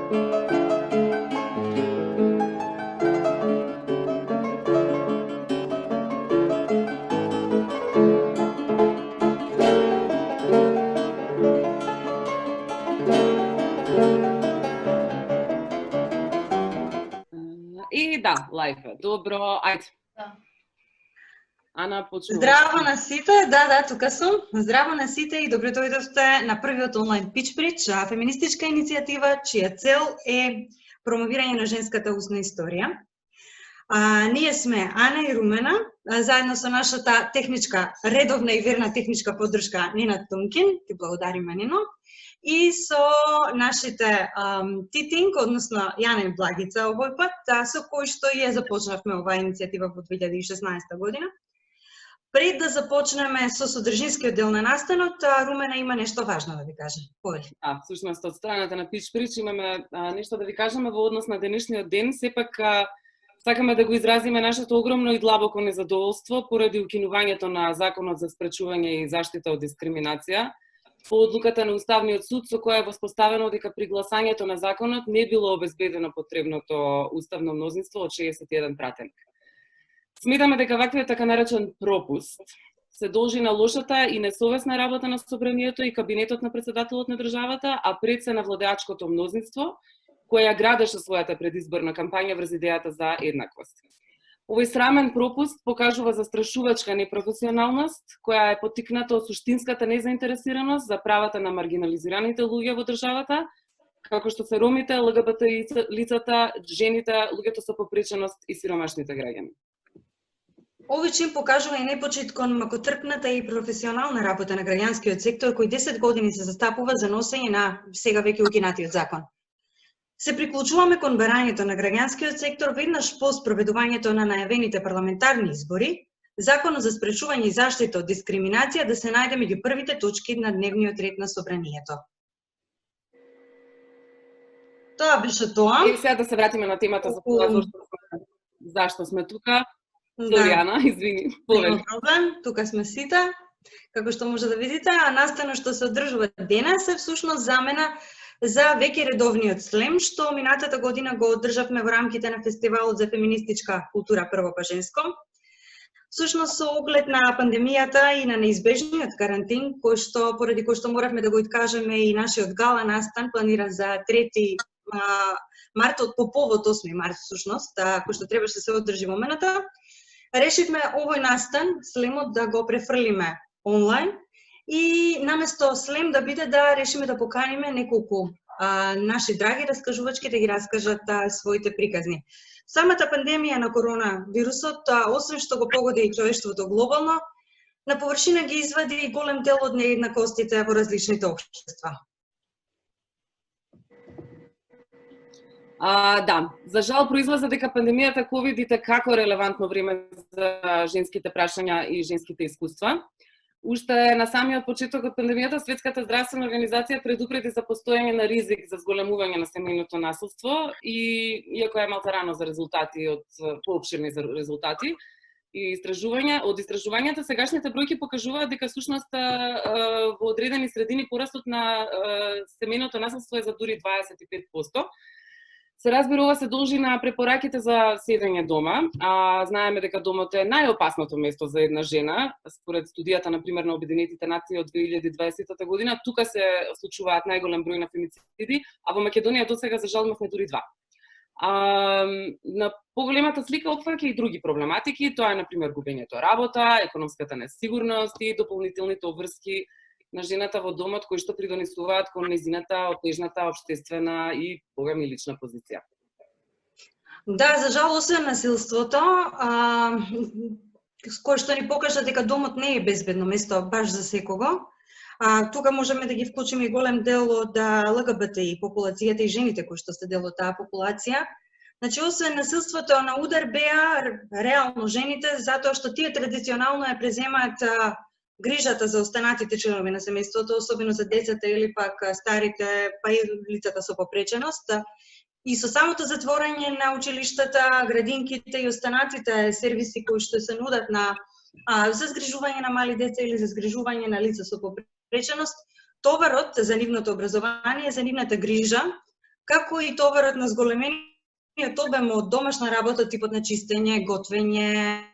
И да, лајф е. Добро, ајде. Да. Ана, почнуваш. Здраво на сите, тука сум. Здраво на сите и добро дојдовте на првиот онлайн Pitch Bridge, феминистичка иницијатива чија цел е промовирање на женската устна историја. Ние сме Ана и Румена, заедно со нашата техничка, редовна и верна техничка поддршка Нина Тункин, ти благодариме Нино, и со нашите титинг, односно Јана и Благица овој пат, со кој што ја започнавме оваа иницијатива во 2016 година. Пред да започнеме со содржинскиот дел на настанот, Румена има нешто важно да ви каже. Повели. Да, всушност од страната на Pitch Bridge имаме нешто да ви кажеме во однос на денешниот ден. Сепак сакаме да го изразиме нашето огромно и длабоко незадоволство поради укинувањето на Законот за спречување и заштита од дискриминација по одлуката на Уставниот суд, со која е воспоставено дека при гласањето на законот не било обезбедено потребното уставно мнозинство од 61 пратеник. Сметаме дека ваквиот така наречен пропуст се должи на лошата и несовесна работа на собранието и кабинетот на председателот на државата, а пред се на владеачкото мнозинство, која градеше својата предизборна кампања врз идејата за еднаквост. Овој срамен пропуст покажува застрашувачка непрофесионалност, која е поттикната од суштинската незаинтересираност за правата на маргинализираните луѓе во државата, како што се ромите, ЛГБТ лицата, жените, луѓето со попреченост и сиромашните граѓани. Овој чин покажува и непочит кон макотрпната и професионална работа на граѓанскиот сектор, кој 10 години се застапува за носење на сега веќе укинатиот закон. Се приклучуваме кон барањето на граѓанскиот сектор веднаш по спроведувањето на најавените парламентарни избори, Законот за спречување и заштита од дискриминација да се најде меѓу првите точки на дневниот ред на собранието. Тоа беше тоа. И сега да се вратиме на темата за тоа зашто сме тука. Зорјана, извини, повели. Нема проблем, тука сме сите. Како што може да видите, а настанот што се одржува денес е всушност замена за веќе редовниот слем, што минатата година го одржавме во рамките на фестивалот за феминистичка култура Прво па женско. Всушност со оглед на пандемијата и на неизбежниот карантин, поради кој што моравме да го откажеме и нашиот гала настан планиран за 3 март, по повод 8 март всушност, кој што требаше да се одржи во мената, решивме овој настан, слемот, да го префрлиме онлайн и наместо слем да биде да решиме да поканиме неколку наши драги раскажувачки да ги раскажат своите приказни. Самата пандемија на коронавирусот, освен што го погоди и човештвото глобално, на површина ги извади голем дел од нееднакостите во различните општества. Да, за жал произлезе дека пандемијата ковид е како релевантно време за женските прашања и женските искуства. Уште на самиот почеток од пандемијата Светската здравствена организација предупреди за постојање на ризик за зголемување на семејното насилство и иако е малку рано за резултати од поопширни резултати и од истражувањата, сегашните бројки покажуваат дека всушност во одредени средини порастот на семејното насилство е за дури 25%. Се разбира, ова се должи на препораките за седење дома. Знаеме дека домот е најопасното место за една жена, според студијата, например, на Обединетите нации од 2020 година. Тука се случуваат најголем број на фемициди, а во Македонија досега за жал имавме дури 2. На поголемата слика опфаќа и други проблематики, тоа е, например, губењето работа, економската несигурност и дополнителните обврски на жената во домот, кои што придонесуваат кон нејзината отежната општествена и богами лична позиција. Да, за жал, освен насилството, кој што ни покажа дека домот не е безбедно место баш за секого, тука можеме да ги вклучиме и голем дел од ЛГБТИ популацијата и жените кои што се дел од таа популација. Значи, освен насилството на удар беа реално жените, затоа што тие традиционално ја преземаат грижата за останатите членови на семејството, особено за децата или пак старите, па и лицата со попреченост. И со самото затворање на училиштата, градинките и останатите сервиси кои што се нудат за згрижување на мали деца или за згрижување на лица со попреченост, товарот за нивното образование, за нивната грижа, како и товарот на зголемениот обем од домашна работа, типот на чистење, готвење,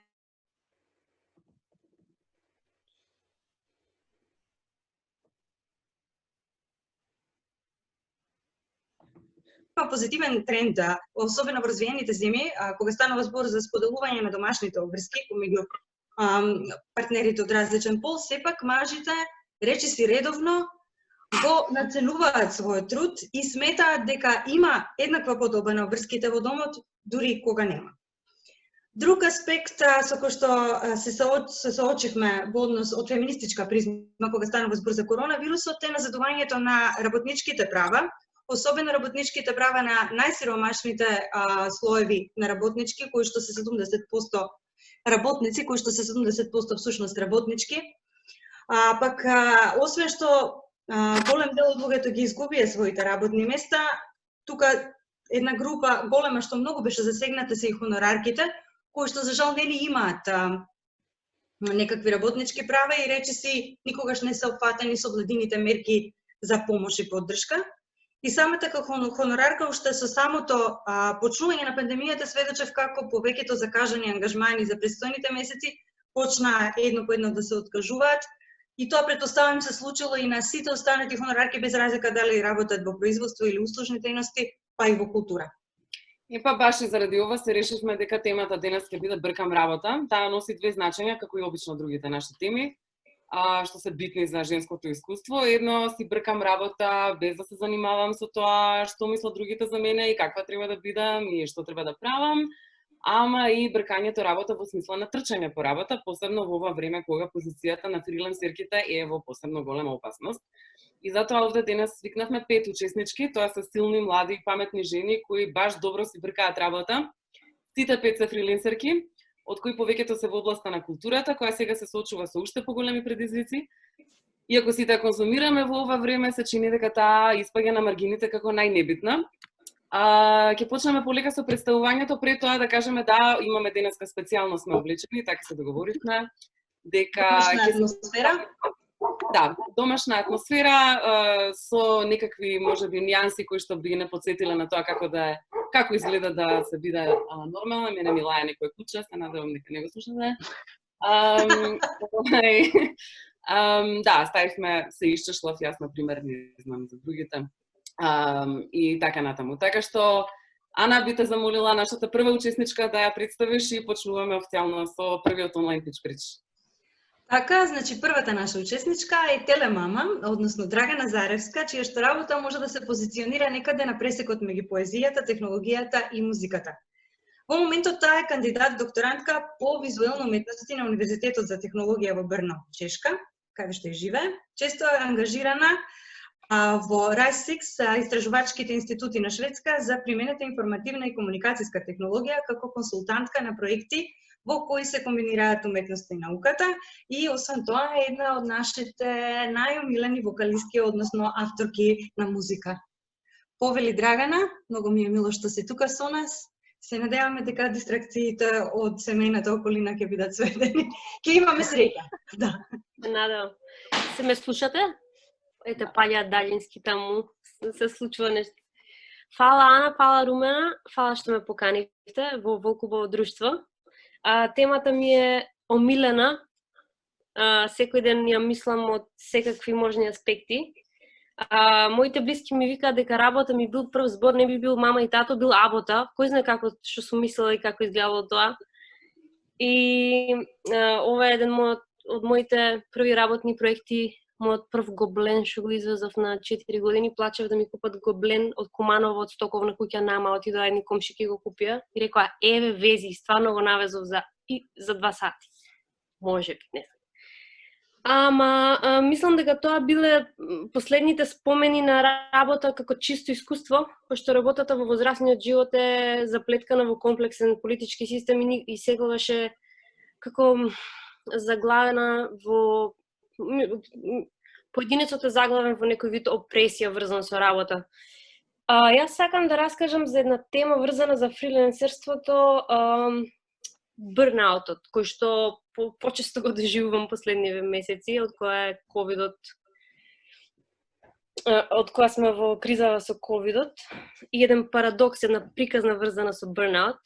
има позитивен тренд, особено во развиените земји, кога станува збор за споделување на домашните обврски помеѓу партнерите од различен пол, сепак мажите речиси редовно го наценуваат својот труд и сметаат дека има еднаква подоба на обврските во домот, дури кога нема. Друг аспект со кој што се соочивме во однос од феминистичка призма кога станува збор за коронавирусот е назадувањето на работничките права, особено работничките права на најсиромашните слоеви на работнички, кои што се 70% работници, кои што се 70% всушност работнички. Пак, освен што голем дел од луѓето ги изгубија своите работни места, тука една група голема што многу беше засегната се и хонорарките, кои што за жал нели имаат некакви работнички права и речиси никогаш не се опфатени со владините мерки за помош и поддршка. И самата хонорарка уште со самото почнување на пандемијата сведочев како повеќето закажани ангажмани за престојните месеци почна едно по едно да се откажуваат. И тоа претпоставувам се случило и на сите останати хонорарки без разлика дали работат во производство или услужни дејности, па и во култура. И па баш и заради ова се решивме дека темата денес ќе биде бркам работа. Таа носи две значења, како и обично другите наши теми, што се битни за женското искуство. Едно си бркам работа без да се занимавам со тоа што мислат другите за мене и каква треба да бидам и што треба да правам, ама и бркањето работа во смисла на трчање по работа, посебно во ова време кога позицијата на фрилансерките е во посебно голема опасност. И затоа овде денес свикнавме 5 учеснички, тоа се силни, млади и паметни жени кои баш добро си бркаат работа. Сите 5 се фрилансерки, од кои повеќето се во областа на културата, која сега се соочува со уште поголеми предизвици. Иако сите конзумираме во ова време, се чини дека таа испаѓа на маргините како најнебитна. Ќе почнеме полека со представувањето, пред тоа да кажеме да имаме денеска специјално сме облечени, така се договоривме дека домашна атмосфера. Да, домашна атмосфера со некакви можеби нијанси кои што би не потсетиле на тоа како изгледа да се биде нормално. Мене ми лаја некој куче, се надевам дека не го слушате. Да, ставивме се исчешлав, јас на пример не знам за другите. И така натаму. Така што, Ана, би те замолила нашата прва учесничка да ја представиш и почнуваме официјално со првиот онлайн пич прич. Така, значи првата наша учесничка е телемама, односно Драгана Заревска, чија што работа може да се позиционира некаде на пресекот меѓу поезијата, технологијата и музиката. Во моментот таа е кандидат докторантка по визуелни уметности на Универзитетот за технологија во Брно, Чешка, каде што и живее. Често е ангажирана во RISE-6, истражувачките институти на Шведска за применета информативна и комуникацијска технологија како консултантка на проекти во кои се комбинираат уметноста и науката и освен тоа е една од нашите најомилени вокалистки, односно авторки на музика. Повели Драгана, многу ми е мило што си тука со нас. Се надеваме дека дистракциите од семејната околина ќе бидат сведени. Ќе имаме среќа. Да. Надевам. Се ме слушате? Ете, паѓаат далински таму, се случува нешто. Фала Ана, фала Румена, фала што ме поканивте во Волкубово друштво. Темата ми е омилена, секој ден ја мислам од секакви можни аспекти. Моите блиски ми викаат дека работа ми бил прв збор, не би бил мама и тато, бил абота. Кој знае како што сум мислела и како изгледало тоа. И ова е еден од моите први работни проекти. Мојот прв гоблен што го извезов на 4 години, плачев да ми купат гоблен од Куманово од стоковна куќа нама, отидоа едни комшики го купија и рекоа еве вези, стварно го навезов за 2 сати. Може би, не. Ама мислам дека тоа биле последните спомени на работа како чисто искуство, пошто работата во возрастниот живот е заплеткана во комплексен политички систем и секогаш е како заглавена во поединецот е заглавен во некој вид опресија врзана со работа. Јас сакам да раскажам за една тема врзана за фрилансерството, бърнаутот, кој што почесто го доживувам последниве месеци, од која е ковидот од кога сме во кризава со ковидот и еден парадокс, една приказна врзана со burnout.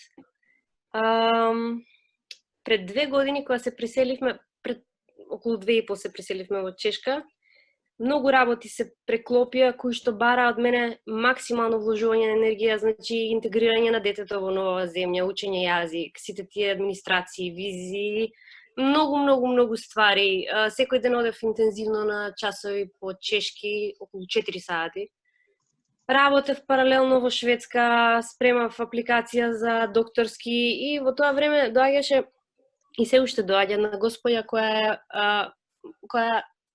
Пред 2 години кога се преселивме, пред околу 2,5 се преселивме во Чешка, многу работи се преклопија кои што бара од мене максимално вложување на енергија, значи интегрирање на детето во нова земја, учење јазик, сите тие администрации, визии, многу ствари. Секој ден одев интензивно на часови по чешки, околу 4 сати. Работев паралелно во Шведска, спремав апликација за докторски и во тоа време доаѓаше и се уште доаѓа на господја која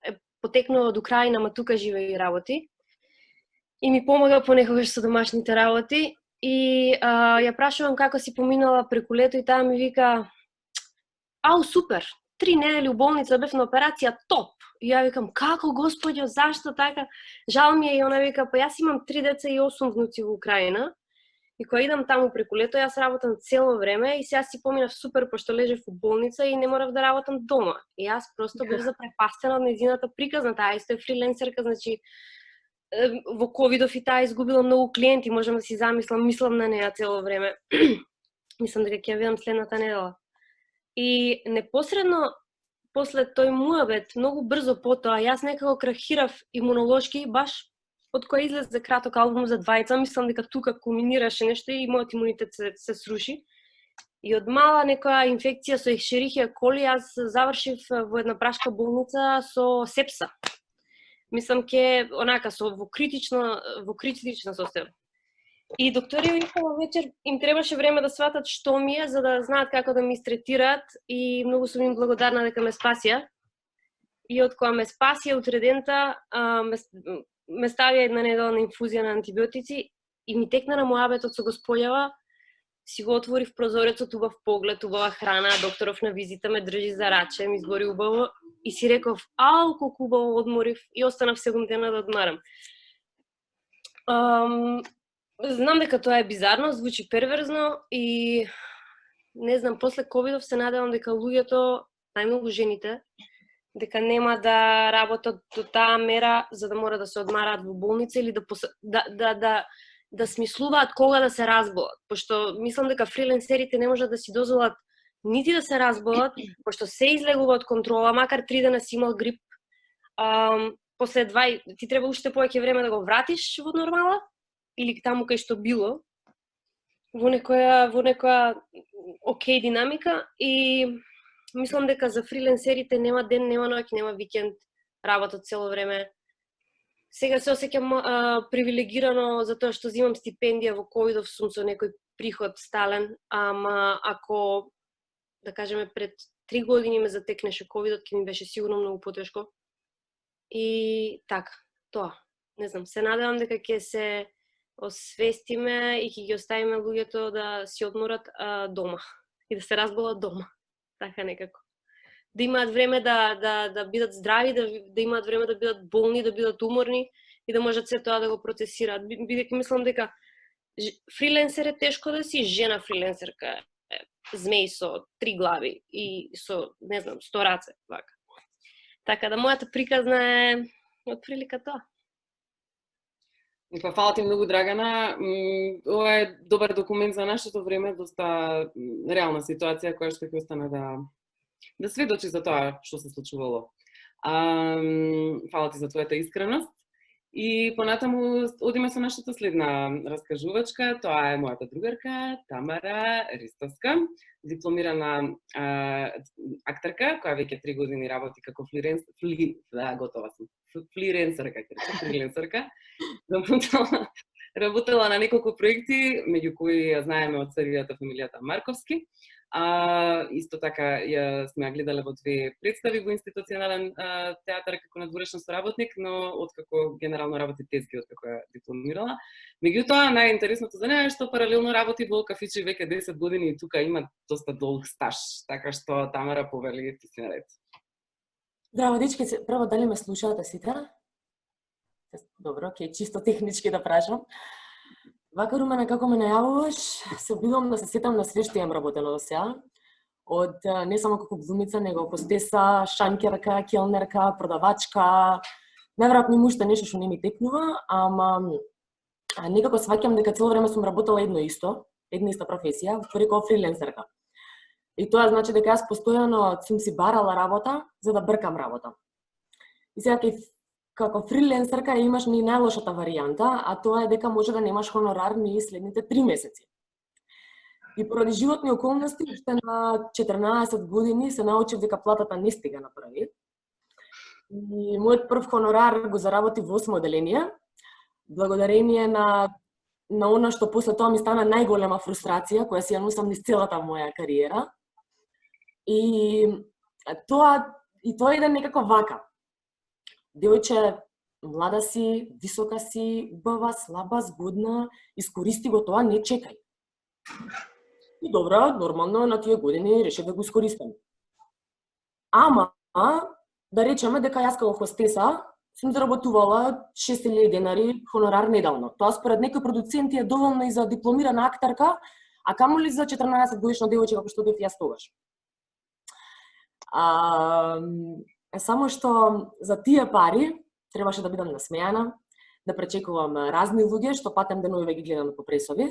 е потекнала од Украина, ма тука живее и работи. И ми помага понекогаш со домашните работи. И ја прашувам како си поминала преку лето и таа ми вика: "Ау, супер! 3 недели у болница, бев на операција, топ!" И ја викам: "Како, господјо, зашто така?" Жал ми е, и она вика: "Па јас имам 3 деца и 8 внуци во Украина. И кога идам таму преку лето, јас работам цело време и сега си поминав супер, пошто лежев у болница и не морав да работам дома." И јас просто бев запрепастена од нејзината приказна, таа исто е фрилансерка, значи во ковидов и таа изгубила многу клиенти, можам да си замислам, мислам на неа цело време. Мислам дека ќе ја видам следната недела. И непосредно после тој муабет, многу брзо потоа, јас некако крахирав имунолошки, баш од која излезе краток албум за двајца, мислам дека тука кулминираше нешто и мојот имунитет се сруши. И од мала некоја инфекција со ешерихија коли, јас завршив во една прашка болница со сепса. Мислам ке онака во критична состојба. И доктори викаа вечер им требаше време да сватат што ми е, за да знаат како да ме истретираат, и многу сум им благодарна дека ме спасија. И од кога ме спасија утредента, ме ставија една недела на инфузија на антибиотици и ми текна на муабетот со господјава, си го отворив прозорецот, убав поглед, убава храна, докторов на визита ме држи за раче, ми избори убаво и си реков: "Ау, колку убаво одморив", и останав 7 дена да одмарам. Знам дека тоа е бизарно, звучи перверзно и не знам, после ковидов се надевам дека луѓето, најмногу жените, дека нема да работат до таа мера за да мора да се одмараат во болница или да смислуваат кога да се разболат, пошто мислам дека фрилансерите не можат да си дозволат нити да се разболат, пошто се излегува од контрола, макар 3 дена си имал грип, после 2 ти треба уште повеќе време да го вратиш во нормала или таму кај што било, во некоја окей динамика. И мислам дека за фрилансерите нема ден, нема ноќ, нема викенд, работат цело време. Сега се осеќам привилегирано затоа што земам стипендија, во ковидов сум со некој приход стален, ама ако, да кажеме, пред 3 години ме затекнеше ковидот, ќе ми беше сигурно многу потешко. И така, тоа. Не знам, се надевам дека ќе се освестиме и ќе ги оставиме луѓето да си одморат дома и да се разболат дома. Така некако. Да имаат време да бидат здрави, да имаат време да бидат болни, да бидат уморни и да можат се тоа да го процесираат. Бидејќи мислам дека фриленсер е тешко да си жена фриленсерка, змеј со 3 глави и со, не знам, 100 раце, вака. Така да мојата приказна е отприлика тоа. Па фала ти многу, Драгана. Ова е добар документ за нашето време, доста реална ситуација која што ќе остане да сведочи за тоа што се случувало. Фала ти за твојата искреност. И понатаму одиме со нашата следна раскажувачка. Тоа е мојата другарка Тамара Ристовска, дипломирана актерка, која веќе 3 години работи како фриленсерка. Работела на неколку проекти, меѓу кои ја знаеме од серијата Фамилијата Марковски. Исто така сме ја гледале во 2 представи во институционален театар како надворешен соработник, но откако генерално работи тезги, откако ја дипломирала. Меѓутоа, најинтересното за неа е што паралелно работи во кафичи веќе 10 години и тука има доста долг стаж, така што Тамара, повели, ти си наред. Здраво, дечки, прво дали ме слушате сите? Добро, чисто технички да прашам. Вака, Румена, како ме најавуваш, се обидувам да се сетам на све што имам работено до сега. Од не само како глумица, него хостеса, шанкерка, келнерка, продавачка, Најверојатно има уште нешто што не ми текнува, ама некако сваќам дека цело време сум работела една иста професија, ствари како фриленсерка. И тоа значи дека јас постојано сум си барала работа за да бркам работа. И сега како фриленсерка имаш ни најлошата варијанта, а тоа е дека може да немаш хонорар ни следните 3 месеци. И поради животни околности, уште на 14 години се научив дека платата не стига на први. И мојот прв хонорар го заработив во 8 оделение, благодарение на она што после тоа ми стана најголема фрустрација, која си ја носам низ целата моја кариера. И тоа иде некако вака. Девојче, млада си, висока си, убава, слаба, згодна, искористи го тоа, не чекај. И добро, нормално на тие години решив да го искористам. Ама, да речеме дека јас како хостеса сум заработувала 6000 денари хонорар недавно. Тоа според некои продуценти е доволно и за дипломирана актарка, а камоли за 14 годишно девојче како што бев јас тогаш. Само што за тие пари требаше да бидам насмејана, да пречекувам разни луѓе што патем деновиве ги гледам по пресови,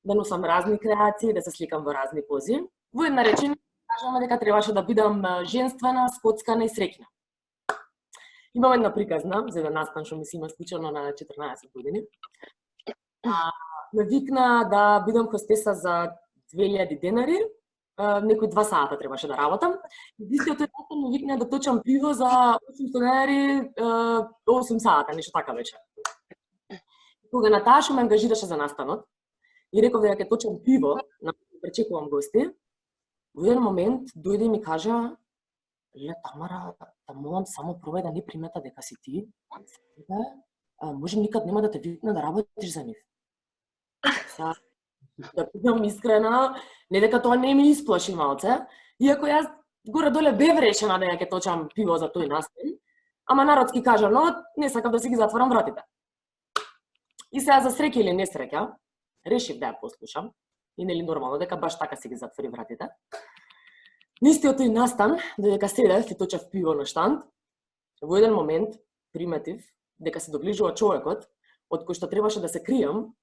да носам разни креации, да се сликам во разни пози. Во една реченица кажаме дека требаше да бидам женствена, скоцкана и среќна. Имам една приказна за еден настан што ми се има случано на 14 години. Ме викна да бидам хостеса за 2000 денари, некои 2 сата требаше да работам. Истиот тој настан ме викна да точам пиво за 800 денари 8 сата, нешто така беше. Кога Наташа ме ангажираше за настанот и реков дека ќе точам пиво, пречекувам гости, во еден момент дојде и ми кажа: "Ле, Тамара, да молам само пробај да не примета дека си ти. Може никад нема да те викна да работиш за нив." Да бидам искрена, не дека тоа не ми исплаши малце, иако јас горе-доле бев решена дека ќе точам пиво за тој настан, ама народски кажано, не сакав да си ги затворам вратите. И сега за среќа или несреќа, решив да ја послушам, и нели нормално дека баш така си ги затвори вратите. Нистиот тој настан, додека седев и точев пиво на штанд, во еден момент приметив дека се доближува човекот од кој што требаше да се кријам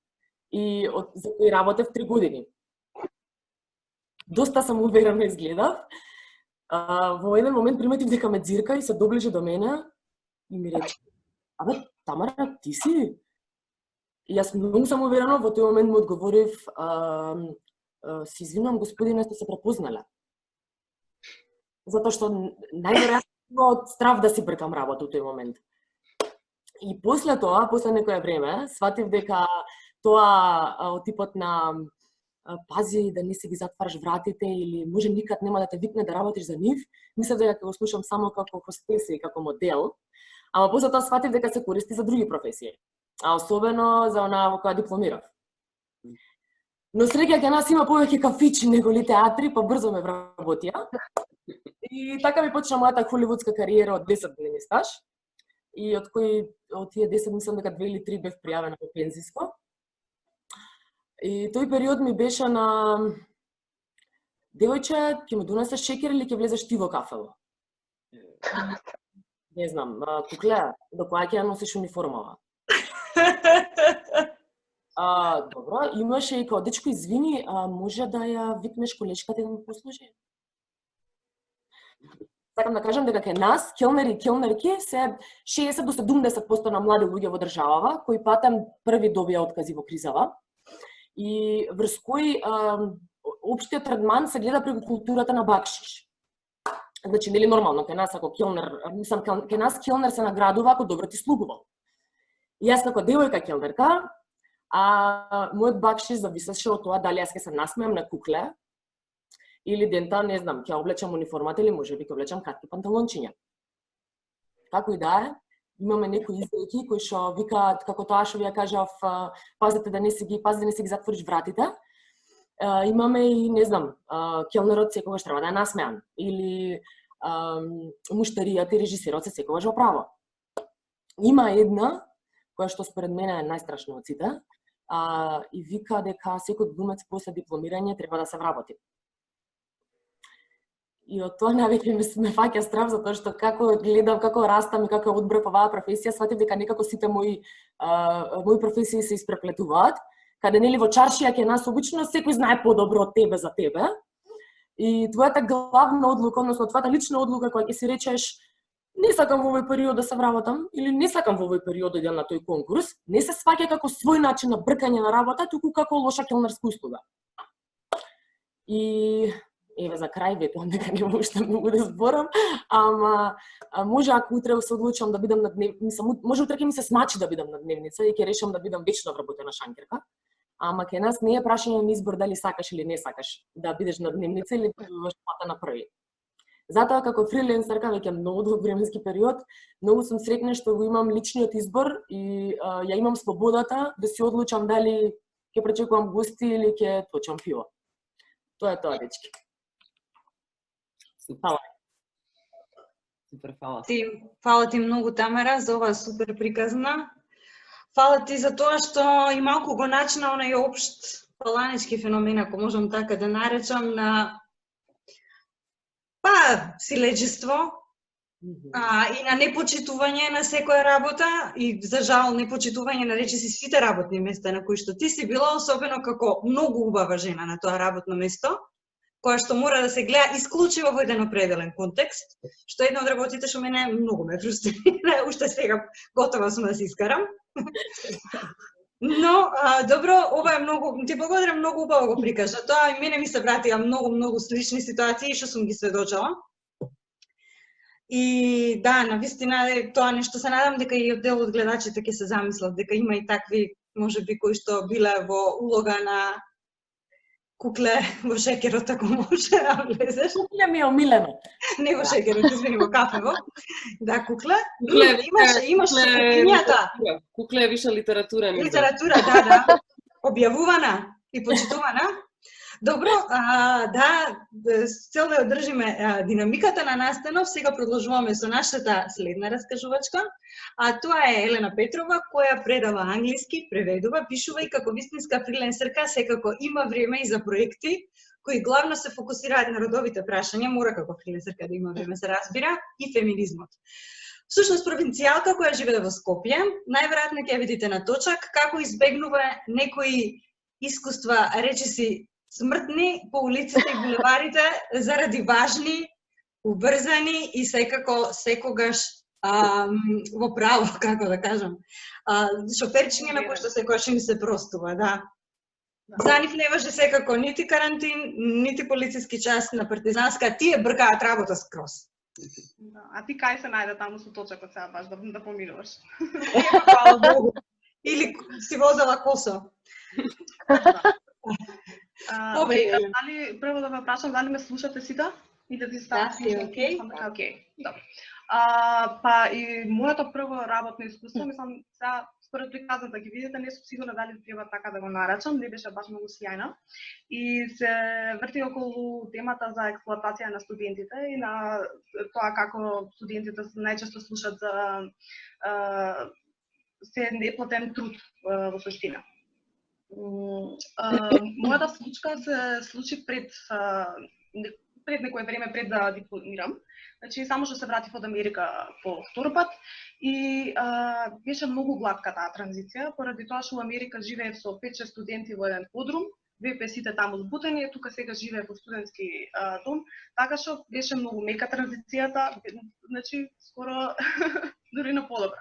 и за кој работев 3 години. Доста сам уверено изгледав. Во еден момент приметив дека ме ѕирка и се доближи до мене и ми рече: "Абе, Тамара, ти си?" И јас многу сам уверено во тој момент му одговорив: "Се извинувам, господине, сте се препознале." Затоа што најверојатно од страв да си бркам работа во тој момент. И после тоа, после некое време, сватив дека тоа од типот на пази да не си ги затвараш вратите или може никад нема да те викне да работиш за нив, мислев дека ќе го слушам само како хостеса и како модел, ама после тоа сватив дека се користи за други професии, а особено за онаа во која дипломирав. Но среќа кај нас има повеќе кафичи него ли театри, па брзо ме вработија. И така ми почна мојата холивудска кариера од 10 години стаж. И од тие 10 мислам дека 2 или 3 бев пријавена во пензиско. И тој период ми беше на: "Девојче, ќе ми донесеш шеќер или ќе влезеш ти во кафело?" Не знам, кукле, до која ќе ја носиш униформава? Добро, имаше и као: "Дечко, извини, може да ја викнеш колешката да ми послужи?" Сакам да кажам дека кај нас келнери и келнерки се 60 до 70% на млади луѓе во државава кои патем први добија откази во кризава. И врз кој општиот третман се гледа преку културата на бакшиш. Значи, нели нормално кај нас ако келнер, мислам кај нас келнер се наградува ако добро ти слугувал. И јас како девојка келнерка, мојот бакшиш зависеше од тоа дали јас ќе се насмеам на кукле или дента, не знам, ќе облечам униформата или можеби ќе облечам кратки панталончиња. Како и да е, имаме некои изреки кои што викаат, како тоа што ви ја кажав, пазете да не си ги затвориш вратите. Имаме и, не знам, келнерот секогаш треба да е насмеан. Или муштаријата и режисерот се секогаш во право. Има една, која што според мене е најстрашна од сите, и вика дека секој глумец после дипломирање треба да се вработи. И од тоа навеќе ме фаќа страв, затоа што како гледам, како растам и како одбрав оваа професија, сватив дека некако сите мои професии се испреплетуваат, каде нели во чаршија ќе нас обично секој знае подобро од тебе за тебе. И твојата главна одлука, односно твојата лична одлука која ќе си речеш не сакам во овој период да се вработам или не сакам во овој период да идам на тој конкурс, не се сваќа како свој начин на бркање на работа, туку како лоша келнерска услуга. И еве за крај ветувам дека нема уште многу да зборам, ама може ако утре се одлучам да бидам на дневница, може утре ќе ми се смачи да бидам на дневница и ќе решам да бидам вечно вработена шанкерка. Ама кај нас не е прашање на избор дали сакаш или не сакаш да бидеш на дневница или да плата на први. Затоа како фриленсерка веќе многу долг временски период, многу сум среќна што го имам личниот избор и ја имам слободата да се одлучам дали ќе пречекувам гости или ќе точам пиво. Тоа е тоа, дечки. Фала. Супер, фала. Фала ти многу, Тамара, за оваа супер приказна. Фала ти за тоа што и малку го начина онај општ паланички феномен, ако можам така да наречам, на силеџество и на непочитување на секоја работа и за жал непочитување на речиси сите работни места на кои што ти си била, особено како многу убава жена на тоа работно место, која што мора да се гледа исклучиво во еден определен контекст, што една од работите што мене многу ме фрустрира, уште сега готова сум да се искарам. Но, добро, ова е многу, ти благодарам, многу убаво го прикажа. Тоа и мене ми се вратија многу слични ситуации што сум ги сведочала. И да, навистина тоа нешто се надам дека и дел од гледачите ќе се замислат дека има и такви, можеби кои што биле во улога на кукле во шекерот, ако може да влезеш. Кукле ми е омилено. Не во шекерот, извини, во кафево. Да, кукле. Имаше куклињата. Кукле е виша литература. Литература, да. Објавувана и почитувана. Добро, да, с цел да одржиме динамиката на настанов, сега продолжуваме со нашата следна раскажувачка, а тоа е Елена Петрова, која предава англиски, преведува, пишува и како вистинска фриленсерка секако има време и за проекти кои главно се фокусираат на родовите прашања, мора како фриленсерка да има време, се разбира, и феминизмот. Всушност провинцијалка која живее во Скопје, најверојатно ќе видите на точак како избегнува некои искуства, речиси смртни по улиците и булеварите заради важни, убрзани и секако секогаш во право, како да кажам, шоферчиња на кои што секогаш им се простува, да. За нив не важи секако нити карантин, нити полициски час на партизанска, тие бркаат работа скроз. А ти кај се најде таму со точакот сега баш да поминуваш? Фала Богу. Или си возела косо. Дали прво да ве прашам дали ме слушате сите и да ви ставам окей. Окей, добро. Па и моето прво работно искуство, мислам, сега според приказната ги видите, не сум сигурна дали треба така да го наречам, не беше баш многу сјајна. И се врти околу темата за експлоатација на студентите и на тоа како студентите најчесто слушат за се неплатен труд во суштина. Мојата случка се случи пред некое време пред да дипломирам. Значи само што се вратив од Америка по втор пат и беше многу глатка таа транзиција, поради тоа што во Америка живеев со 5-6 студенти во еден подрум, две сите таму збутени, тука сега живеев во студентски дом, така што беше многу мека транзицијата, значи скоро дури на подобро.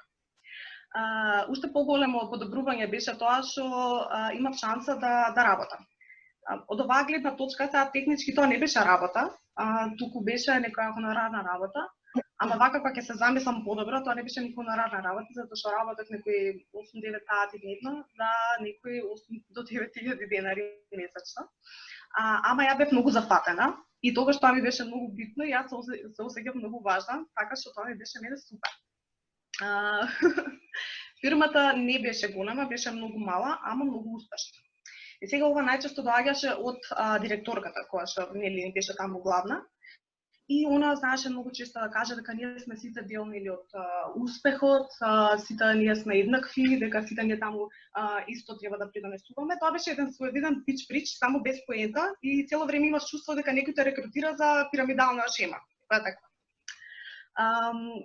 Уште поголемо подобрување беше тоа што имав шанса да работам. Од оваа гледна точка, сега технички тоа не беше работа, туку беше некоја хонорарна работа, ама вака кога ќе се замислам подобро, тоа не беше ни хонорарна работа, затоа што работев некои 8-9 сати дневно, да некои 8 до 9.000 денари месечно. Ама ја бев многу зафатена и тогаш тоа ми беше многу битно и јас се осеќав многу важна, така што тоа ми беше мене супер. Фирмата не беше голема, беше многу мала, ама многу успешна. И сега ова најчесто доаѓаше од директорката, која што нели беше таму главна. И она знаеше многу често да каже дека ние сме сите дел нели од успехот, сите ние сме еднакви, дека сите ние таму исто треба да придонесуваме. Тоа беше еден своевиден пич прич, само без поента и цело време имаш чувство дека некој те рекрутира за пирамидална шема. Тоа е така.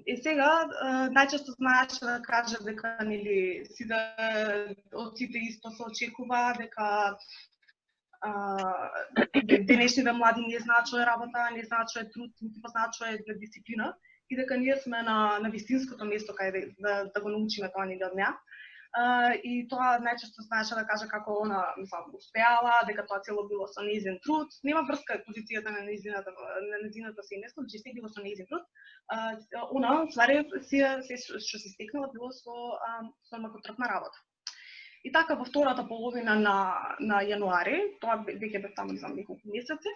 И сега најчесто знаеше да каже дека нели сите од сите исто се очекува, дека денешните млади не знаат што е работа, не знаат што е труд, ниту знаат што е дисциплина и дека ние сме на вистинското место каде да го научиме тоа нели од неа. И тоа најчесто знаеше да каже како она, мислам, успеала, дека тоа цело било со нејзин труд. Нема врска позицијата на нејзината семејство, че се било со нејзин труд. Она, ствари, се што се стекнала било со макотрпна работа. И така во втората половина на јануари, тоа веќе бев таму за неколку месеци,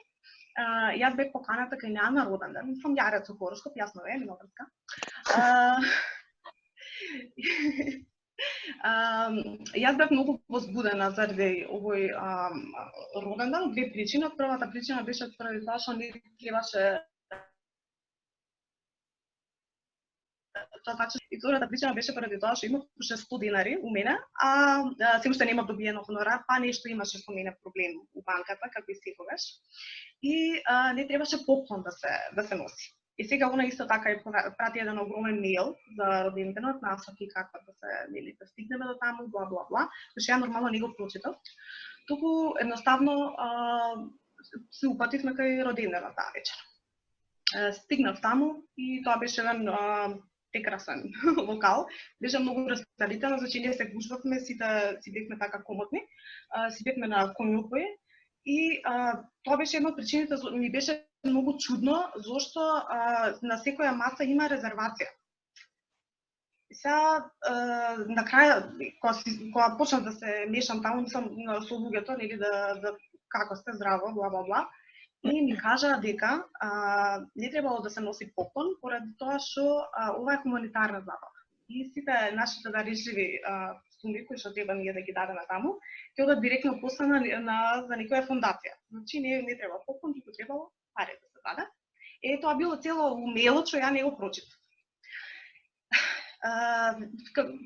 јас бев поканата кај неа на роден ден. Сум јарец со хороскоп, јасно е, нема врска. Јас бев многу возбудена заради овој роден ден, две причини. Првата причина беше поради тоа што не требаше и втората причина беше поради тоа што имав уште 100 денари у мене, а се уште немав добиено хонорар, па нешто имаше со мене проблем у банката, како и секогаш. И не требаше поклон да се носи. И сега она исто така е прати еден огромен мејл за роденденот, насоки како да стигнеме до таму, бла бла бла, зашто ја нормално не го прочитав. Туку едноставно се упативме кај роденденот таа вечер. Стигнав таму и тоа беше еден прекрасен локал, беше многу распределително, значи ние се гужвавме, сите си бевме така комотни, си бевме на конјупи и тоа беше една од причините, ми беше многу чудно, зашто на секоја маса има резервација. И сега, на крај, кога почнав да се мешам таму, мислам со луѓето, нели да како сте, здраво, бла бла бла, и ми кажа дека не требало да се носи поклон, поради тоа што ова е хуманитарна забава. И сите нашите дарежливи суми кои што треба ние да ги дадеме таму, ќе одат директно после за некоја фондација. Значи не треба поклон, туку требало пари да се даде. Тоа било цело мејлот што ја не го прочитав.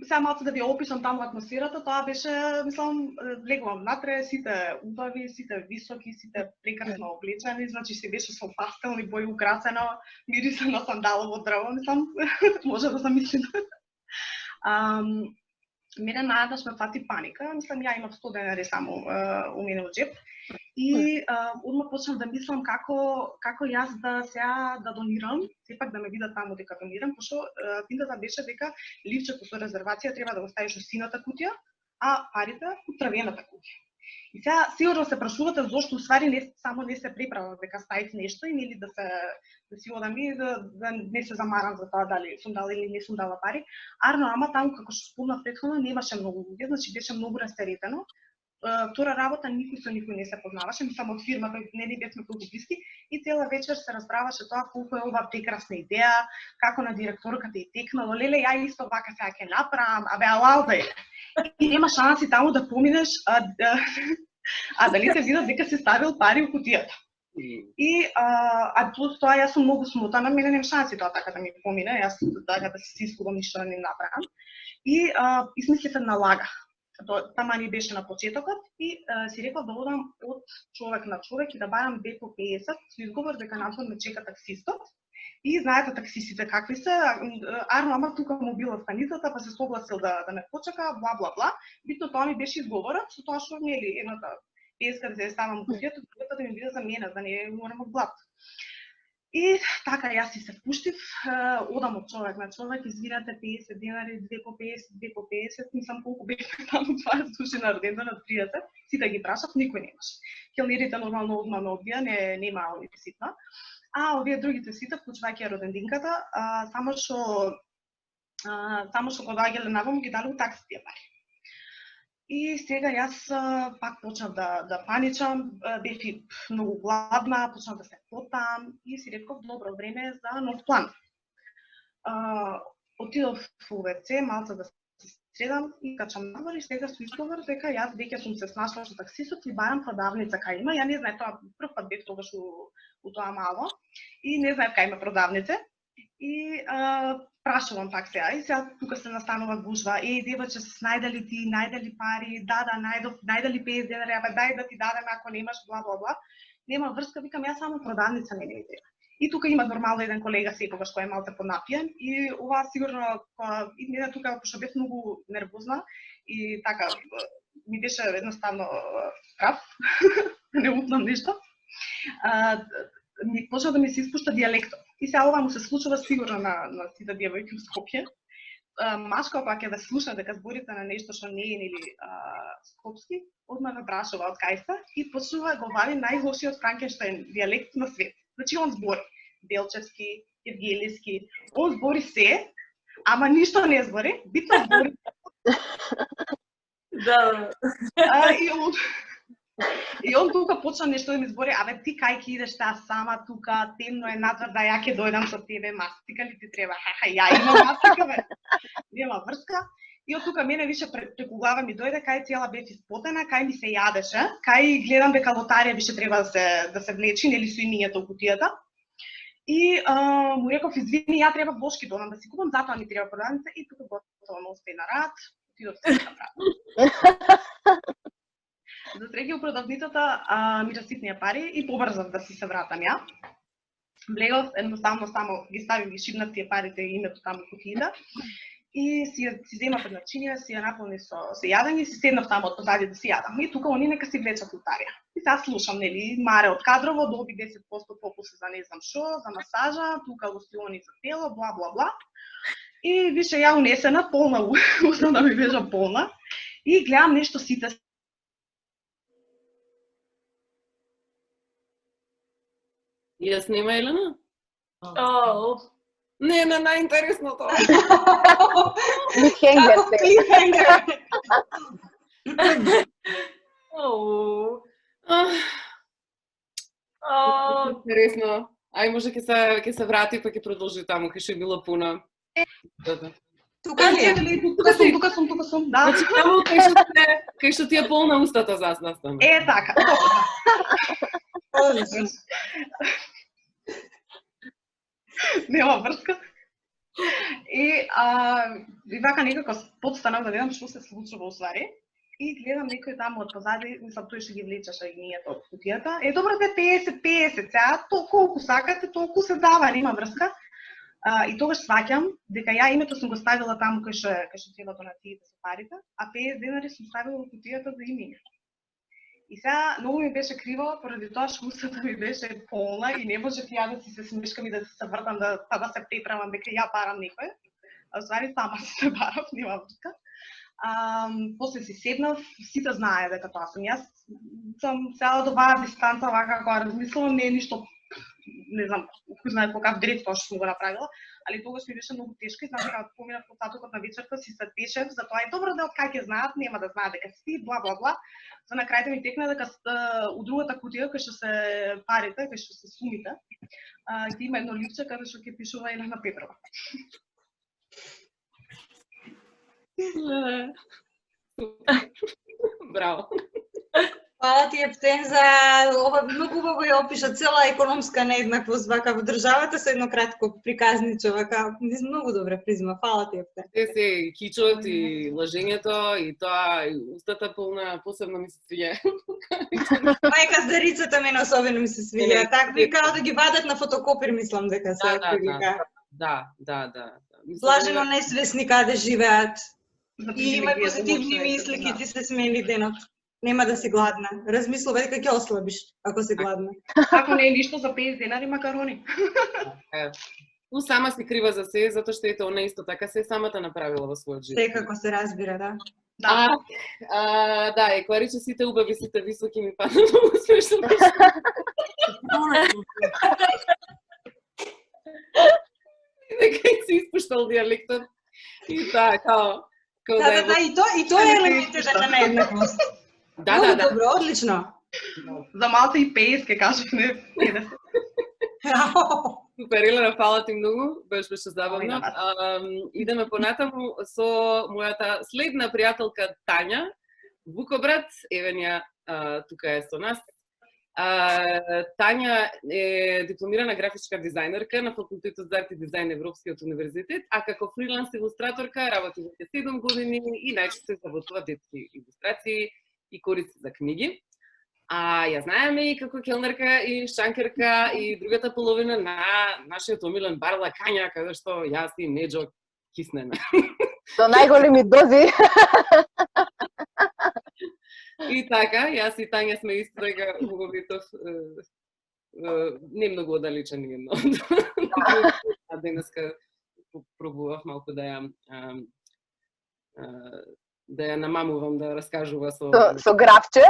Сега малку да ви опишам таму атмосферата, тоа беше, мислам, влегувам натре, сите убави, сите високи, сите прекрасно облечени, значи се беше со пастелни бои украсено, мириса на сандалово дрво, мислам, може да замислите. Мене наеднаш ме фати паника, мислам, ја имав 100 денари само у мене во джеп. И одма почнав да мислам како јас да донирам, сепак да ме видат таму дека донирам, пошто финтата беше дека ливчето со резервација треба да го ставиш во сината кутија, а парите у црвената кутија. И сега сигурно се прашувате зошто усвари не се приправа дека ставите нешто и нели да си одам и да не се замарам за тоа дали сум дала или не сум дала пари. Арно, ама таму како што спомнав претходно немаше многу луѓе, значи беше многу растеретено. Втора работа никој со никој не се познаваше, мислам од фирмата не бевме толку блиски и цела вечер се расправаше тоа колку е ова прекрасна идеја, како на директорката и текнало, леле ја исто вака сега ќе направам, абе алал да е. И нема шанси таму да поминеш, а дали те видат дека се ставил пари у кутијата. И плюс тоа јас сум многу смутана, мене нема шанси тоа така да ми помине, јас да се искувам ништо да не направам. И измислив една лага. Тама ни беше на почетокот и си реков да одам од човек на човек и да барам 2 по 50 со изговор дека надвор ме чека таксистот. И знаете таксистите какви се, арно ама тука му била станицата, па се согласил да ме почека, бла бла бла. Битно тоа ми беше изговорот, со тоа што нели едната 50 да се ставам кутијата, другата да ми биде за мене, да не морам од блат. И така јас си се впуштив, одам од човек на човек, извинете 50 денари, 2 по 50, мислам колку бевме таму 20 души на роденден од 30, сите ги прашав, никој немаше. Келнерите нормално одма ме одбија, немаа овие ситна, а овие другите сите, вклучувајќи родендинката, само што кога доаѓале наваму ги дали у таксите пари. И сега јас пак почнав да паничам, бев и многу гладна, почнав да се потам и си реков добро време за нов план. Отидов во ВЦ, малце да се Средам и качам надвор и сега со изговор дека јас веќе сум се снашла со таксистот и барам продавница кај има. Ја не знаев тоа, прв пат бев тогаш у тоа мало и не знаев кај има продавнице. И прашувам пак сега, и сега тука се настанува гужва, деваче се најдали ти, најдали пари, да, најдали 50 денари, абе дај да ти дадеме ако немаш, бла, бла, бла. Нема врска, викам, јас само продавница не ми треба. И тука има нормално еден колега секогаш кој е малце понапиен и ова сигурно и мене тука пошто бев многу нервозна и така ми беше едноставно страв не утнам нешто. Ми почна да ми се испушта дијалектот. И сега ова му се случува сигурно на сите девојки во Скопје. Машко пак е да слуша дека зборите на нешто што не е нели скопски, одма ме прашува од кај сте и почнува говори најлошиот франкенштајн дијалект на свет. Значи он збори белчевски, евгелиски, он збори се, ама ништо не збори, битно збори. Да. И он тука почна нешто да ми збори, абе ти кај ќе идеш таа сама тука, темно е надвор, да ја ќе дојдам со тебе, мастика ли ти треба? Хаха, ја имам мастика, бе. Нема врска. И од тука мене више преку глава ми дојде, кај цела бев испотена, кај ми се јадеше, кај гледам дека лотарија више треба да се влечи, нели со имињето у кутијата. И му реков, извини, ја треба бошки донам да си купам, затоа ми треба продавница и тука готово ме успе на рад, отидов се на рад. За среќа у продавницата ми раситнија пари и побрзав да си се вратам ја. Влегов, едноставно само ги ставив ги шибнат тие парите и името таму кутијата. И си зема предначинија, си ја наполни со јадење и си седнав таму од позади да си јадам. И тука они нека си влечат лотарија. И сега слушам, нели, Маре од кадрово доби 10% попуст за не знам шо, за масажа, тука лосиони за тело, бла бла бла. И више ја унесена, полна устана ми беше полна. И гледам нешто сите. Јас нема, Елена? Не, најинтересното. Клифхенгер. Интересно. Ај може ќе се врати па ќе продолжи таму, ќе ше било пуно. Тука ли е? Тука сум, да. Значи таму кај што ти е полна устата зас настана. Така. Нема врска. И вака некако подстанав да видам што се случува уствари. И гледам некој таму од позади, мислам тој што ги влечеше игнијата од кутијата. Добро бе 50, сега колку сакате, толку се дава, нема врска. И тогаш сваќам дека ја името сум го ставила таму кај што треба донациите со парите, а 50 денари сум ставила во кутијата за имење. И сега многу ми беше криво, поради тоа што устата ми беше полна и не можев ја да си се смешкам и да се вртам, да се преправам дека ја барам некој. А ствари сама си се барав, нема врска. После си седнав, сите знае дека тоа сум. Јас сум сега од оваа дистанца, вака кога размислувам, не е ништо, не знам, кој знае колкав дред тоа што сум го направила, али тогаш ми беше многу тешко и знам дека поминав остатокот на вечерта си се тешев, затоа е добро да од кај ќе знаат, нема да знаат дека си, бла бла бла. За на крај да ми текна дека у другата кутија кај што се парите, кај што се сумите, ќе има едно липче каде што ќе пишува Елена Петрова. Браво. Фала ти, Ептен, за ова многу убаво ја опиша цела економска нееднаквост вака во државата со едно кратко приказниче вака. Многу добре призма. Фала ти, Ептен. Се кичот и лажењето и тоа и устата полна, посебно ми се свиѓа. Мајка здарицата мене особено ми се свиѓа. Такви као да ги вадат на фотокопир, мислам дека се прилика. Да. Блажено несвесни каде живеат. И имај позитивни мисли, ки ти се смени денот. Нема да си гладна. Размислувај дека ќе ослабиш ако си гладна. Ако не е ништо за 50 денари макарони. У сама си крива за се, затоа што ете она исто така се самата направила во својот живот. Секако се разбира, да. Да, еквариче сите убави, сите високи ми падна многу смешно. Дека си испуштал дијалектот. И таа, као... Да, и тоа е елементот на нееднаквост. Да. Добро, одлично. За малце и 50 ке кажеш, не 50. Супер, Елена, фала ти многу, беше забавно. на вас. Идеме понатаму со мојата следна пријателка Тања Вукобрат, еве ја тука е со нас. Тања е дипломирана графичка дизајнерка на Факултетот за арт и дизајн Европскиот универзитет, а како фриланс илустраторка работи веќе 7 години и најчесто изработува детски илустрации и корици за книги. А ја знаеме и како келнерка и шанкерка и другата половина на нашиот омилен бар Лакања, каде што јас и Неджо киснеме. Со најголеми дози. И така, јас и Тања сме исто дека во Битов не многу оддалечен едно. А денеска пробував малку да ја намамувам да раскажува со графче.